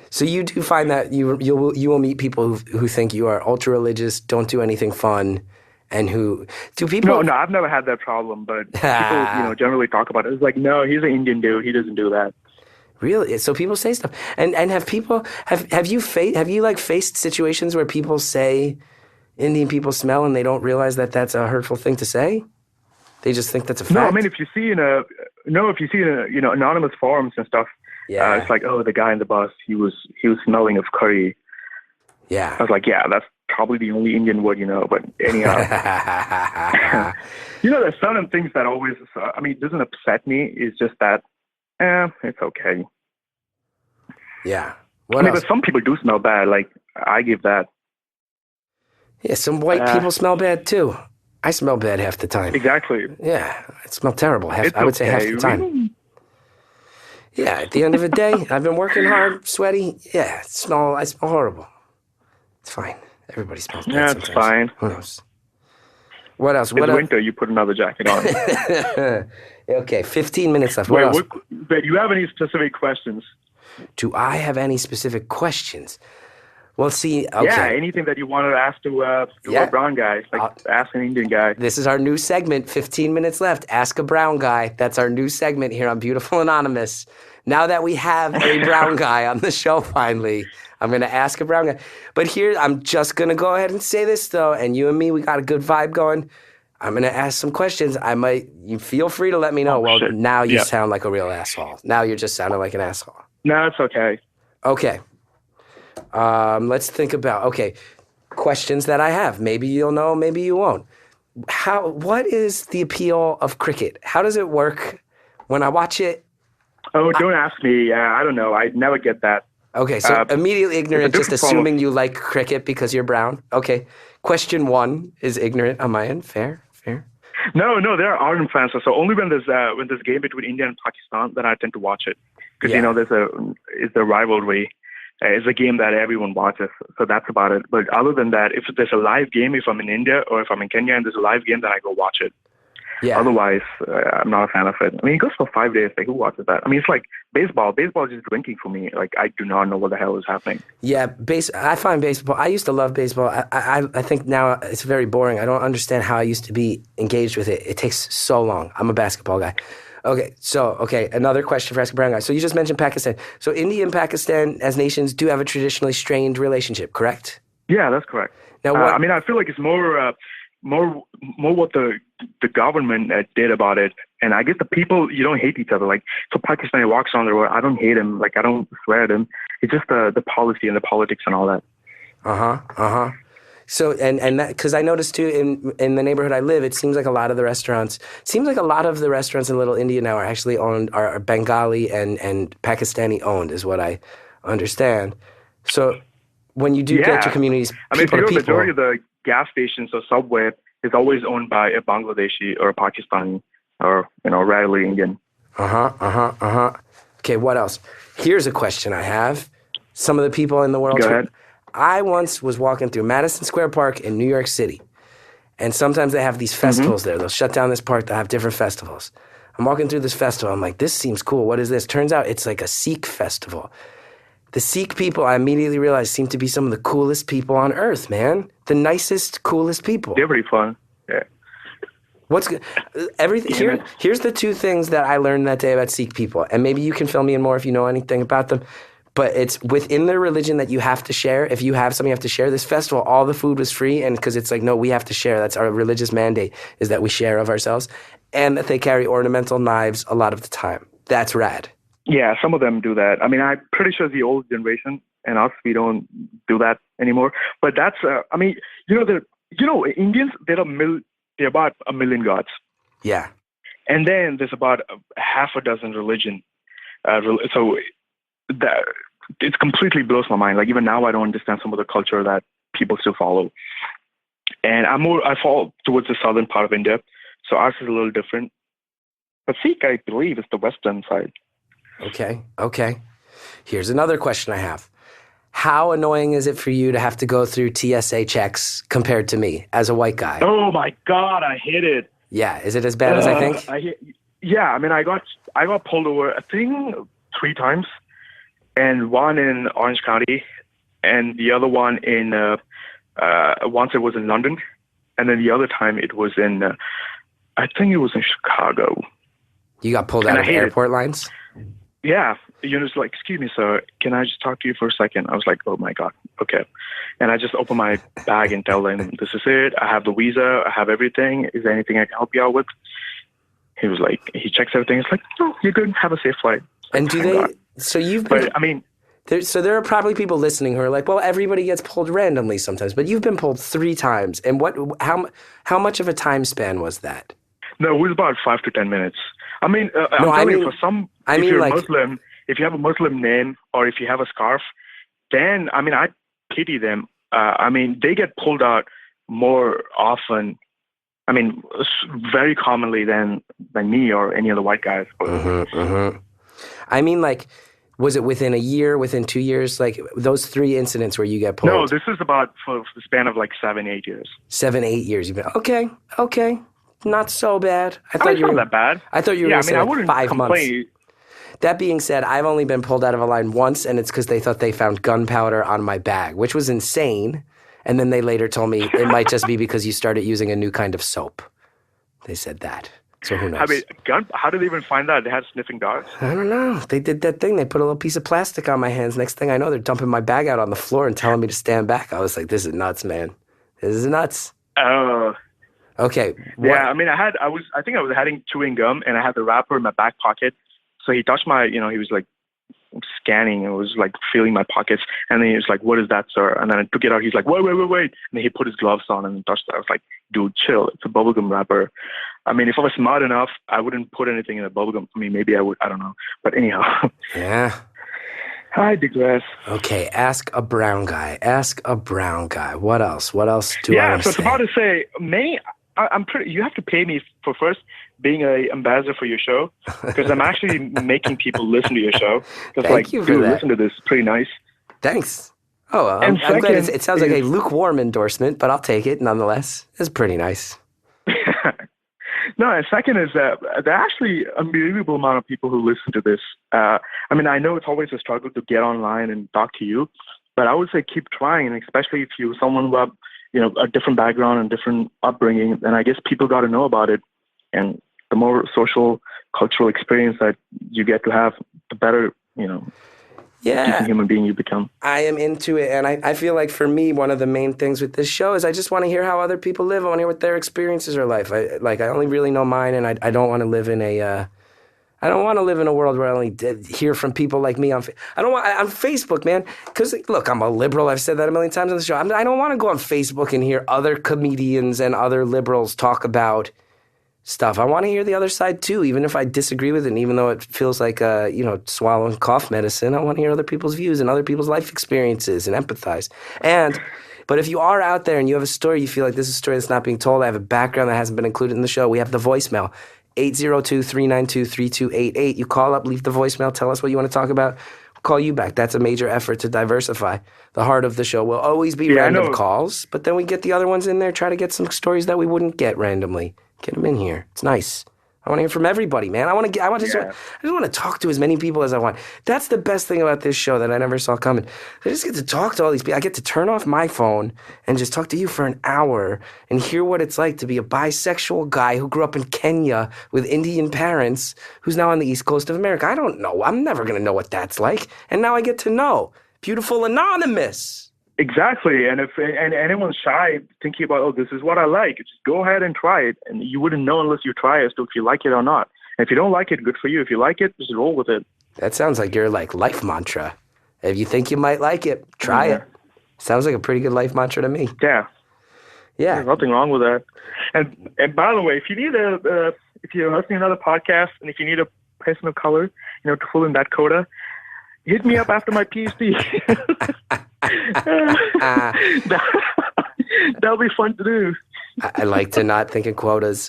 S1: So you do find that you will meet people who think you are ultra religious, don't do anything fun, and who do people?
S4: No, I've never had that problem, but people generally talk about it. It's like, no, he's an Indian dude, he doesn't do that.
S1: Really? So people say stuff, and have people have you faced situations where people say Indian people smell and they don't realize that that's a hurtful thing to say? They just think that's a fact?
S4: No, I mean, if you see in anonymous forums and stuff, it's like, oh, the guy in the bus, he was smelling of curry.
S1: Yeah.
S4: I was like, yeah, that's probably the only Indian word you know, but anyhow. There's certain things that always, doesn't upset me. It's just that, it's okay.
S1: Yeah.
S4: But some people do smell bad. Like, I give that.
S1: Yeah, some white people smell bad too. I smell bad half the time.
S4: Exactly.
S1: Yeah, I smell terrible. I would say half the time. Yeah, at the end of the day, I've been working hard, sweaty. Yeah, I smell horrible. It's fine. Everybody smells bad sometimes.
S4: It's fine.
S1: Who knows? What else?
S4: It's winter, you put another jacket on.
S1: Okay, 15 minutes left. What else?
S4: Do you have any specific questions?
S1: Do I have any specific questions? Well, see, okay.
S4: Yeah, anything that you wanted to ask to a brown guy, like ask an Indian guy.
S1: This is our new segment, 15 minutes left, Ask a Brown Guy. That's our new segment here on Beautiful Anonymous. Now that we have a brown guy on the show finally, I'm going to ask a brown guy. But here, I'm just going to go ahead and say this, though, and you and me, we got a good vibe going. I'm going to ask some questions. You feel free to let me know. Now you sound like a real asshole. Now you're just sounding like an asshole.
S4: No, it's okay.
S1: Okay. Let's think about, questions that I have. Maybe you'll know, maybe you won't. what is the appeal of cricket? How does it work? When I watch it,
S4: Oh, don't ask me. I don't know. I never get that.
S1: okay, so immediately
S4: It's a
S1: ignorant, just
S4: different form of.
S1: assuming you like cricket because you're brown. Okay. Question 1 is ignorant on my end. Fair.
S4: No, there are ardent fans. So only when there's game between India and Pakistan, then I tend to watch it because
S1: Yeah.
S4: it's a rivalry. It's a game that everyone watches, so that's about it. But other than that, if there's a live game, if I'm in India or if I'm in Kenya and there's a live game, then I go watch it.
S1: Yeah.
S4: Otherwise, I'm not a fan of it. I mean, it goes for 5 days. Like, who watches that? I mean, it's like baseball. Baseball is just drinking for me. Like, I do not know what the hell is happening.
S1: Yeah, I find baseball. I used to love baseball. I think now it's very boring. I don't understand how I used to be engaged with it. It takes so long. I'm a basketball guy. Okay, another question for Ask a Brown Guy. So you just mentioned Pakistan. So India and Pakistan as nations do have a traditionally strained relationship, correct?
S4: Yeah, that's correct.
S1: Now, what?
S4: I mean, I feel like it's more what the government did about it. And I guess the people, you don't hate each other. Like, so Pakistani walks on the road, I don't hate him. Like, I don't swear at him. It's just the policy and the politics and all that.
S1: So, and that, because I noticed too in the neighborhood I live, it seems like a lot of the restaurants in Little India now are actually are Bengali and Pakistani owned, is what I understand. So when you do get your communities,
S4: I mean, if
S1: people
S4: you
S1: to
S4: go,
S1: people,
S4: majority of the gas stations or Subway is always owned by a Bangladeshi or a Pakistani or, rarely Indian.
S1: Okay, what else? Here's a question I have. Some of the people in the world.
S4: Go ahead.
S1: I once was walking through Madison Square Park in New York City, and sometimes they have these festivals there. They'll shut down this park. They'll have different festivals. I'm walking through this festival. I'm like, this seems cool. What is this? Turns out it's like a Sikh festival. The Sikh people, I immediately realized, seem to be some of the coolest people on earth, man. The nicest, coolest people.
S4: They're pretty fun. Yeah.
S1: What's good? Everything here's the 2 things that I learned that day about Sikh people, and maybe you can fill me in more if you know anything about them. But it's within their religion that you have to share. If you have something you have to share. This festival, all the food was free, and because it's like, no, we have to share. That's our religious mandate, is that we share of ourselves, and that they carry ornamental knives a lot of the time. That's rad.
S4: Yeah, some of them do that. I mean, I'm pretty sure the old generation and us, we don't do that anymore. But that's, I mean, Indians, they're about 1 million gods.
S1: Yeah.
S4: And then there's about half a dozen religion. So that it completely blows my mind. Like, even now, I don't understand some of the culture that people still follow. And I fall towards the southern part of India. So ours is a little different. But Sikh, I believe, is the western side.
S1: Okay. Here's another question I have. How annoying is it for you to have to go through TSA checks compared to me as a white guy?
S4: Oh my God, I hate it.
S1: Yeah, is it as bad as I think?
S4: I mean, I got pulled over, I think, 3 times, and one in Orange County, and the other one in once it was in London, and then the other time it was in I think it was in Chicago.
S1: You got pulled out of airport lines?
S4: Yeah. It's like, excuse me, sir, can I just talk to you for a second? I was like, oh my God, okay. And I just open my bag and tell them, this is it. I have the visa. I have everything. Is there anything I can help you out with? He was like, he checks everything. It's like, no, you're good. Have a safe flight.
S1: And do they,
S4: God.
S1: So you've been,
S4: but I mean,
S1: there are probably people listening who are like, well, everybody gets pulled randomly sometimes, but you've been pulled 3 times. And how much of a time span was that?
S4: No, it was about 5 to 10 minutes. I mean, for some, if you're Muslim, if you have a Muslim name or if you have a scarf, then, I mean, I pity them. I mean, they get pulled out more often, I mean, very commonly than me or any other white guys.
S1: I mean, like, was it within a year, within 2 years? Like, those 3 incidents where you get pulled?
S4: No, this is about for the span of like 7-8 years.
S1: 7-8 years. You've been, okay. Not so bad. I thought you were
S4: not that bad.
S1: I thought you were
S4: I wouldn't
S1: 5
S4: complain.
S1: months. That being said, I've only been pulled out of a line once, and it's because they thought they found gunpowder on my bag, which was insane. And then they later told me it might just be because you started using a new kind of soap. They said that. So who knows?
S4: I mean, how did they even find that? They had sniffing dogs?
S1: I don't know. They did that thing. They put a little piece of plastic on my hands. Next thing I know, they're dumping my bag out on the floor and telling me to stand back. I was like, this is nuts, man. This is nuts.
S4: Oh.
S1: Okay.
S4: Yeah, I mean, I think I was having chewing gum, and I had the wrapper in my back pocket. So he touched my, he was like scanning. It was like feeling my pockets. And then he was like, "What is that, sir?" And then I took it out. He's like, "Wait. And then he put his gloves on and touched it. I was like, "Dude, chill. It's a bubblegum wrapper." I mean, if I was smart enough, I wouldn't put anything in a bubblegum. I mean, maybe I would. I don't know. But anyhow.
S1: Yeah.
S4: I digress.
S1: Okay, ask a brown guy. What else? What else do I want to say?
S4: Yeah, so it's about to say, I'm pretty. You have to pay me for first being an ambassador for your show, because I'm actually making people listen to your show.
S1: Thank you for that.
S4: Listen to this. It's pretty nice.
S1: Thanks. Oh, I'm glad it sounds like a lukewarm endorsement, but I'll take it nonetheless. It's pretty nice.
S4: No, and second is that there are actually a unbelievable amount of people who listen to this. I mean, I know it's always a struggle to get online and talk to you, but I would say keep trying, and especially if you're someone who have, a different background and different upbringing, then I guess people got to know about it. And the more social, cultural experience that you get to have, the better, decent human being you become.
S1: I am into it, and I feel like for me, one of the main things with this show is I just want to hear how other people live. I want to hear what their experiences are like. I only really know mine, and I don't want to live in a world where I only hear from people like me on Facebook, man. Because look, I'm a liberal. I've said that a million times on the show. I don't want to go on Facebook and hear other comedians and other liberals talk about stuff. I want to hear the other side too, even if I disagree with it, and even though it feels like swallowing cough medicine. I want to hear other people's views and other people's life experiences and empathize. But if you are out there and you have a story, you feel like this is a story that's not being told, I have a background that hasn't been included in the show, we have the voicemail, 802-392-3288. You call up, leave the voicemail, tell us what you want to talk about. We'll call you back. That's a major effort to diversify. The heart of the show will always be random calls, but then we get the other ones in there, try to get some stories that we wouldn't get randomly. Get them in here. It's nice. I want to hear from everybody, man. I just want to talk to as many people as I want. That's the best thing about this show that I never saw coming. I just get to talk to all these people. I get to turn off my phone and just talk to you for an hour and hear what it's like to be a bisexual guy who grew up in Kenya with Indian parents who's now on the East Coast of America. I don't know. I'm never going to know what that's like. And now I get to know. Beautiful Anonymous.
S4: Exactly, and if anyone's shy thinking about, this is what I like, just go ahead and try it, and you wouldn't know unless you try it, so if you like it or not. And if you don't like it, good for you. If you like it, just roll with it.
S1: That sounds like your life mantra. If you think you might like it, try it. Sounds like a pretty good life mantra to me.
S4: Yeah. There's nothing wrong with that. And by the way, if you need if you're hosting another podcast, and if you need a person of color, to fill in that quota, hit me up after my PhD. That'll be fun to do.
S1: I like to not think in quotas.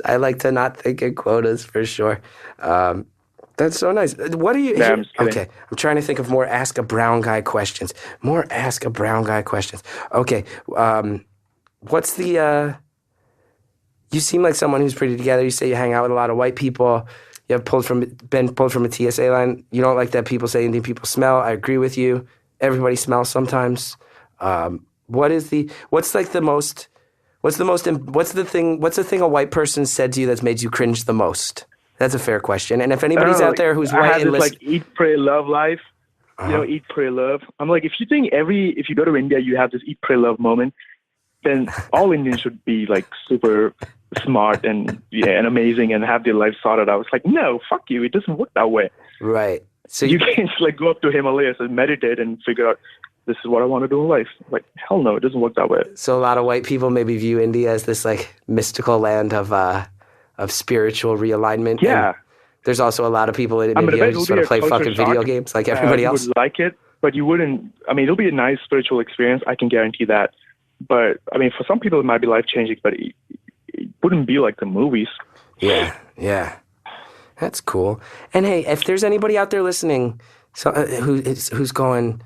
S1: For sure. That's so nice. What are you?
S4: Nah, I'm just kidding.
S1: Okay, I'm trying to think of more Ask a Brown Guy questions. Okay, what's the? You seem like someone who's pretty together. You say you hang out with a lot of white people. You have been pulled from a TSA line. You don't like that people say Indian people smell. I agree with you. Everybody smells sometimes. What's the thing a white person said to you that's made you cringe the most? That's a fair question. And if anybody's out there who's white and
S4: this eat, pray, love life. Eat, pray, love. I'm like, if you think if you go to India, you have this eat, pray, love moment, then all Indians should be like super smart and amazing and have their life sorted out. It's like, no, fuck you. It doesn't work that way.
S1: Right. So
S4: you can't just go up to Himalayas and meditate and figure out, this is what I want to do in life. Like, hell no, it doesn't work that way.
S1: So a lot of white people maybe view India as this mystical land of spiritual realignment.
S4: Yeah.
S1: And there's also a lot of people in India who just want to play fucking video games like everybody else.
S4: You would like it, but you wouldn't. I mean, it'll be a nice spiritual experience. I can guarantee that. But I mean, for some people it might be life-changing, but it wouldn't be like the movies.
S1: Yeah. That's cool. And hey, if there's anybody out there listening who's going,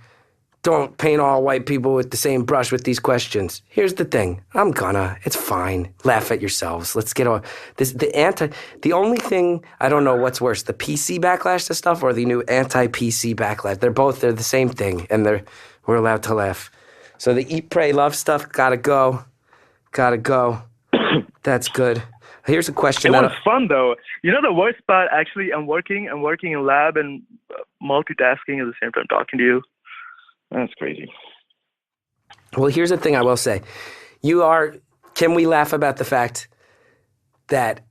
S1: don't paint all white people with the same brush with these questions. Here's the thing. It's fine. Laugh at yourselves. Let's get on the only thing, I don't know what's worse, the PC backlash to stuff or the new anti-PC backlash. They're the same thing, and we're allowed to laugh. So the eat, pray, love stuff, gotta go. That's good. Here's a question.
S4: It was fun though. The worst part, actually, I'm working in lab and multitasking at the same time talking to you. That's crazy.
S1: Well, here's the thing I will say. Can we laugh about the fact that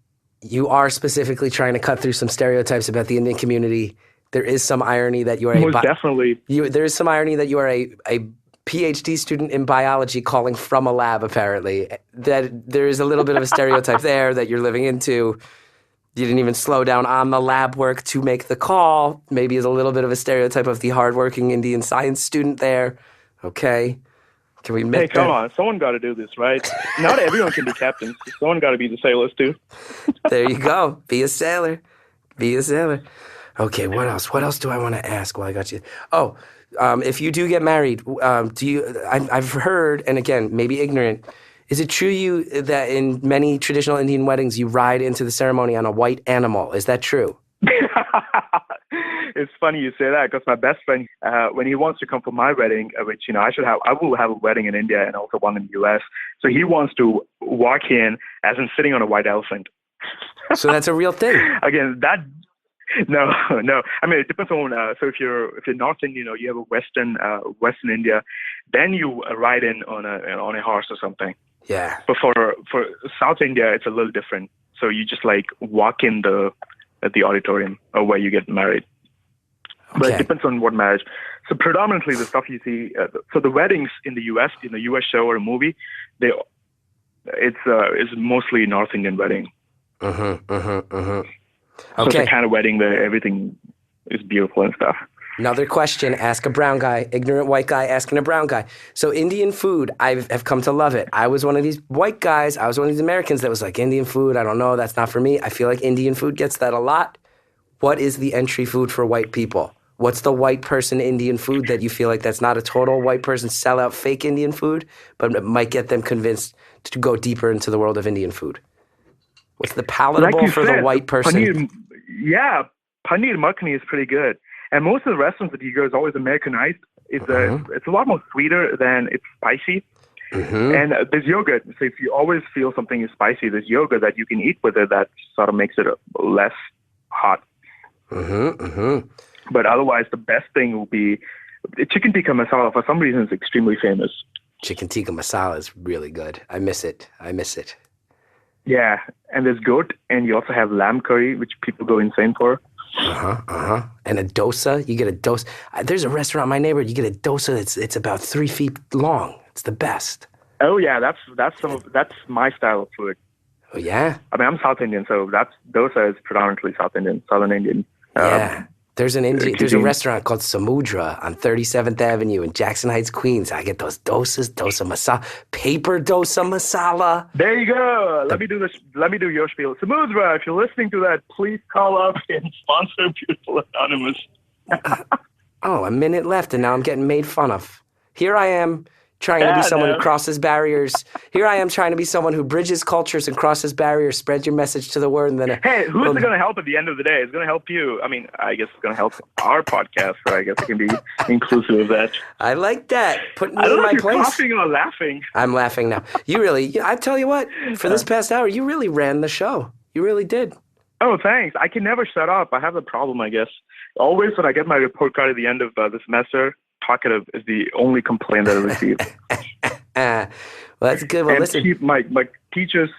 S1: you are specifically trying to cut through some stereotypes about the Indian community There is some irony that you are
S4: Most definitely.
S1: There is some irony that you are a PhD student in biology calling from a lab, apparently. That there is a little bit of a stereotype there that you're living into. You didn't even slow down on the lab work to make the call. Maybe is a little bit of a stereotype of the hardworking Indian science student there. Okay. Can we admit
S4: Hey, come on. Someone got to do this, right? Not everyone can be captains. Someone got to be the sailors, too.
S1: There you go. Be a sailor. Be a sailor. Okay, what else? What else do I want to ask while I got you? Oh, if you do get married, I've heard, and again, maybe ignorant, is it true that in many traditional Indian weddings, you ride into the ceremony on a white animal? Is that true?
S4: It's funny you say that because my best friend, when he wants to come for my wedding, which, I will have a wedding in India and also one in the US. So he wants to walk in as in sitting on a white elephant.
S1: So that's a real thing.
S4: Again, no. I mean, it depends on. So if you're North Indian, you have a Western India, then you ride in on a horse or something.
S1: Yeah.
S4: But for South India, it's a little different. So you just like walk in at the auditorium or where you get married. Okay. But it depends on what marriage. So predominantly the stuff you see. So the weddings in the U.S. show or a movie, it's mostly North Indian wedding. So it's the kind of wedding that everything is beautiful and stuff.
S1: Another question, ask a brown guy, ignorant white guy asking a brown guy. So Indian food, I've come to love it. I was one of these white guys, I was one of these Americans that was like, Indian food, I don't know, that's not for me. I feel like Indian food gets that a lot. What is the entry food for white people? What's the white person Indian food that you feel like that's not a total white person sellout fake Indian food, but it might get them convinced to go deeper into the world of Indian food? What's the palatable for the white person?
S4: Paneer makhani is pretty good. And most of the restaurants that you go is always Americanized. It's a lot more sweeter than it's spicy. And there's yogurt. So if you always feel something is spicy, there's yogurt that you can eat with it that sort of makes it less hot. But otherwise, the best thing will be chicken tikka masala. For some reason, it's extremely famous.
S1: Chicken tikka masala is really good. I miss it.
S4: Yeah, and there's goat, and you also have lamb curry, which people go insane for.
S1: And a dosa, you get a dosa. There's a restaurant in my neighborhood. You get a dosa. It's about 3 feet long. It's the best.
S4: Oh yeah, that's my style of food.
S1: Oh yeah.
S4: I mean, I'm South Indian, so dosa is predominantly Southern Indian.
S1: Yeah. There's a restaurant called Samudra on 37th Avenue in Jackson Heights, Queens. I get those dosa masala, paper dosa masala.
S4: There you go. Let me do your spiel. Samudra, if you're listening to that, please call up and sponsor Beautiful Anonymous.
S1: A minute left, and now I'm getting made fun of. Here I am, trying to be someone who crosses barriers. Here I am trying to be someone who bridges cultures and crosses barriers, spreads your message to the world. And then
S4: hey, who's it going to help at the end of the day? It's going to help you. I mean, I guess it's going to help our podcast, so I guess it can be inclusive of that.
S1: I like that. Putting me
S4: I don't
S1: in
S4: know
S1: my
S4: if you're
S1: place.
S4: Laughing or laughing.
S1: I'm laughing now. I tell you what, for this past hour, you really ran the show. You really did.
S4: Oh, thanks. I can never shut up. I have a problem, I guess. Always when I get my report card at the end of the semester, talkative is the only complaint that I receive.
S1: Well, that's good. Well, listen.
S4: My teachers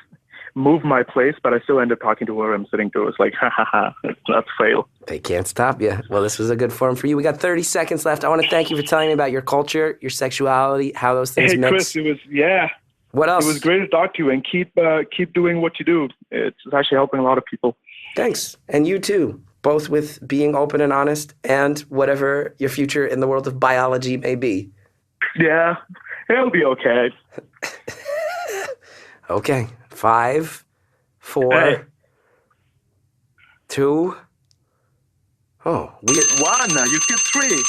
S4: move my place, but I still end up talking to whoever I'm sitting to. It's like, that's fail.
S1: They can't stop you. Well, this was a good forum for you. We got 30 seconds left. I want to thank you for telling me about your culture, your sexuality, how those things mix.
S4: Chris, it was,
S1: What else?
S4: It was great to talk to you, and keep doing what you do. It's actually helping a lot of people.
S1: Thanks. And you too, both with being open and honest and whatever your future in the world of biology may be.
S4: Yeah, it'll be okay.
S1: Okay. 5, 4, 2. Oh, we
S4: 1. You skipped 3.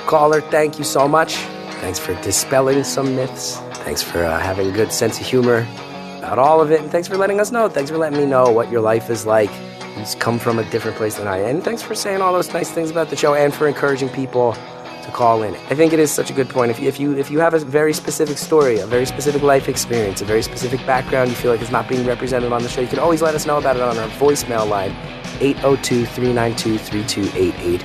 S1: Caller, thank you so much. Thanks for dispelling some myths. Thanks for having a good sense of humor about all of it. And thanks for letting us know. Thanks for letting me know what your life is like. You just come from a different place than I am. And thanks for saying all those nice things about the show and for encouraging people to call in. I think it is such a good point. If you have a very specific story, a very specific life experience, a very specific background you feel like is not being represented on the show, you can always let us know about it on our voicemail line, 802-392-3288.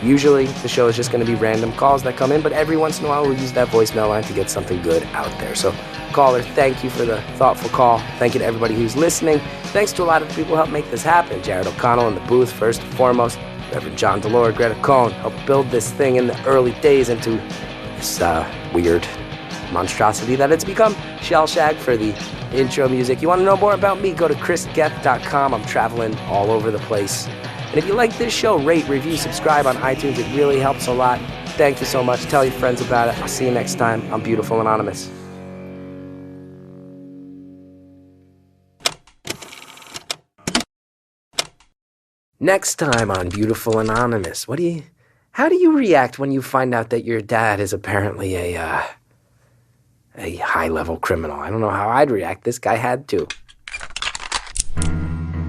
S1: Usually, the show is just going to be random calls that come in, but every once in a while, we'll use that voicemail line to get something good out there. So, caller, thank you for the thoughtful call. Thank you to everybody who's listening. Thanks to a lot of the people who helped make this happen. Jared O'Connell in the booth, first and foremost. Reverend John Delore, Greta Cohn helped build this thing in the early days into this weird monstrosity that it's become. Shellshag for the intro music. You want to know more about me? Go to chrisgeth.com. I'm traveling all over the place. And if you like this show, rate, review, subscribe on iTunes. It really helps a lot. Thank you so much. Tell your friends about it. I'll see you next time. I'm Beautiful Anonymous. Next time on Beautiful Anonymous, how do you react when you find out that your dad is apparently a high-level criminal? I don't know how I'd react. This guy had to.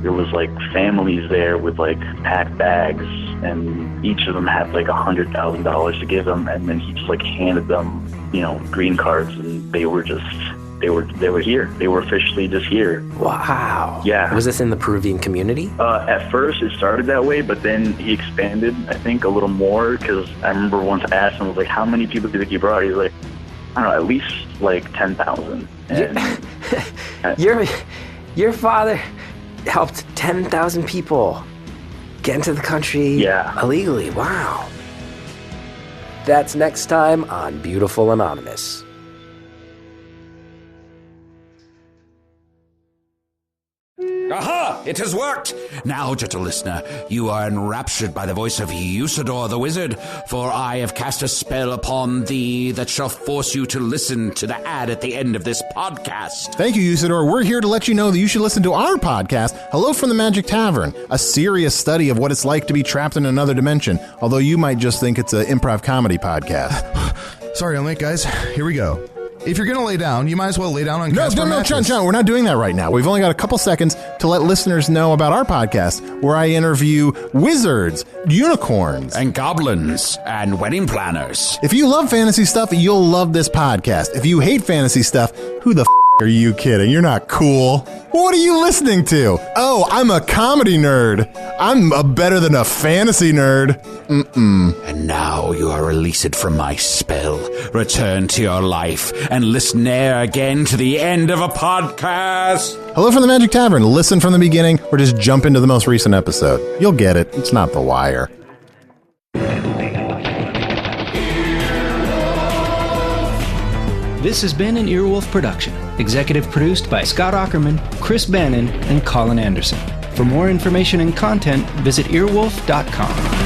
S5: There was like families there with like packed bags, and each of them had like $100,000 to give them, and then he just like handed them, green cards, and they were here. They were officially just here.
S1: Wow.
S5: Yeah.
S1: Was this in the Peruvian community?
S5: At first it started that way, but then he expanded, I think, a little more, because I remember once I asked him, I was like, how many people do you think he brought? He's like, I don't know, at least like 10,000. And
S1: Your father helped 10,000 people get into the country illegally. Wow. That's next time on Beautiful Anonymous.
S6: Aha! It has worked! Now, gentle listener, you are enraptured by the voice of Usador the Wizard, for I have cast a spell upon thee that shall force you to listen to the ad at the end of this podcast.
S7: Thank you, Usador. We're here to let you know that you should listen to our podcast, Hello from the Magic Tavern, a serious study of what it's like to be trapped in another dimension, although you might just think it's an improv comedy podcast.
S8: Sorry, I'm late, guys. Here we go. If you're going to lay down, you might as well lay down on Casper mattress.
S7: John, we're not doing that right now. We've only got a couple seconds to let listeners know about our podcast, where I interview wizards, unicorns,
S6: and goblins, and wedding planners.
S7: If you love fantasy stuff, you'll love this podcast. If you hate fantasy stuff, who the are you kidding? You're not cool. What are you listening to? Oh, I'm a comedy nerd. I'm better than a fantasy nerd.
S6: And now you are released from my spell. Return to your life and listen ne'er again to the end of a podcast.
S7: Hello from the Magic Tavern. Listen from the beginning or just jump into the most recent episode. You'll get it. It's not The Wire.
S9: This has been an Earwolf production, executive produced by Scott Aukerman, Chris Bannon, and Colin Anderson. For more information and content, visit earwolf.com.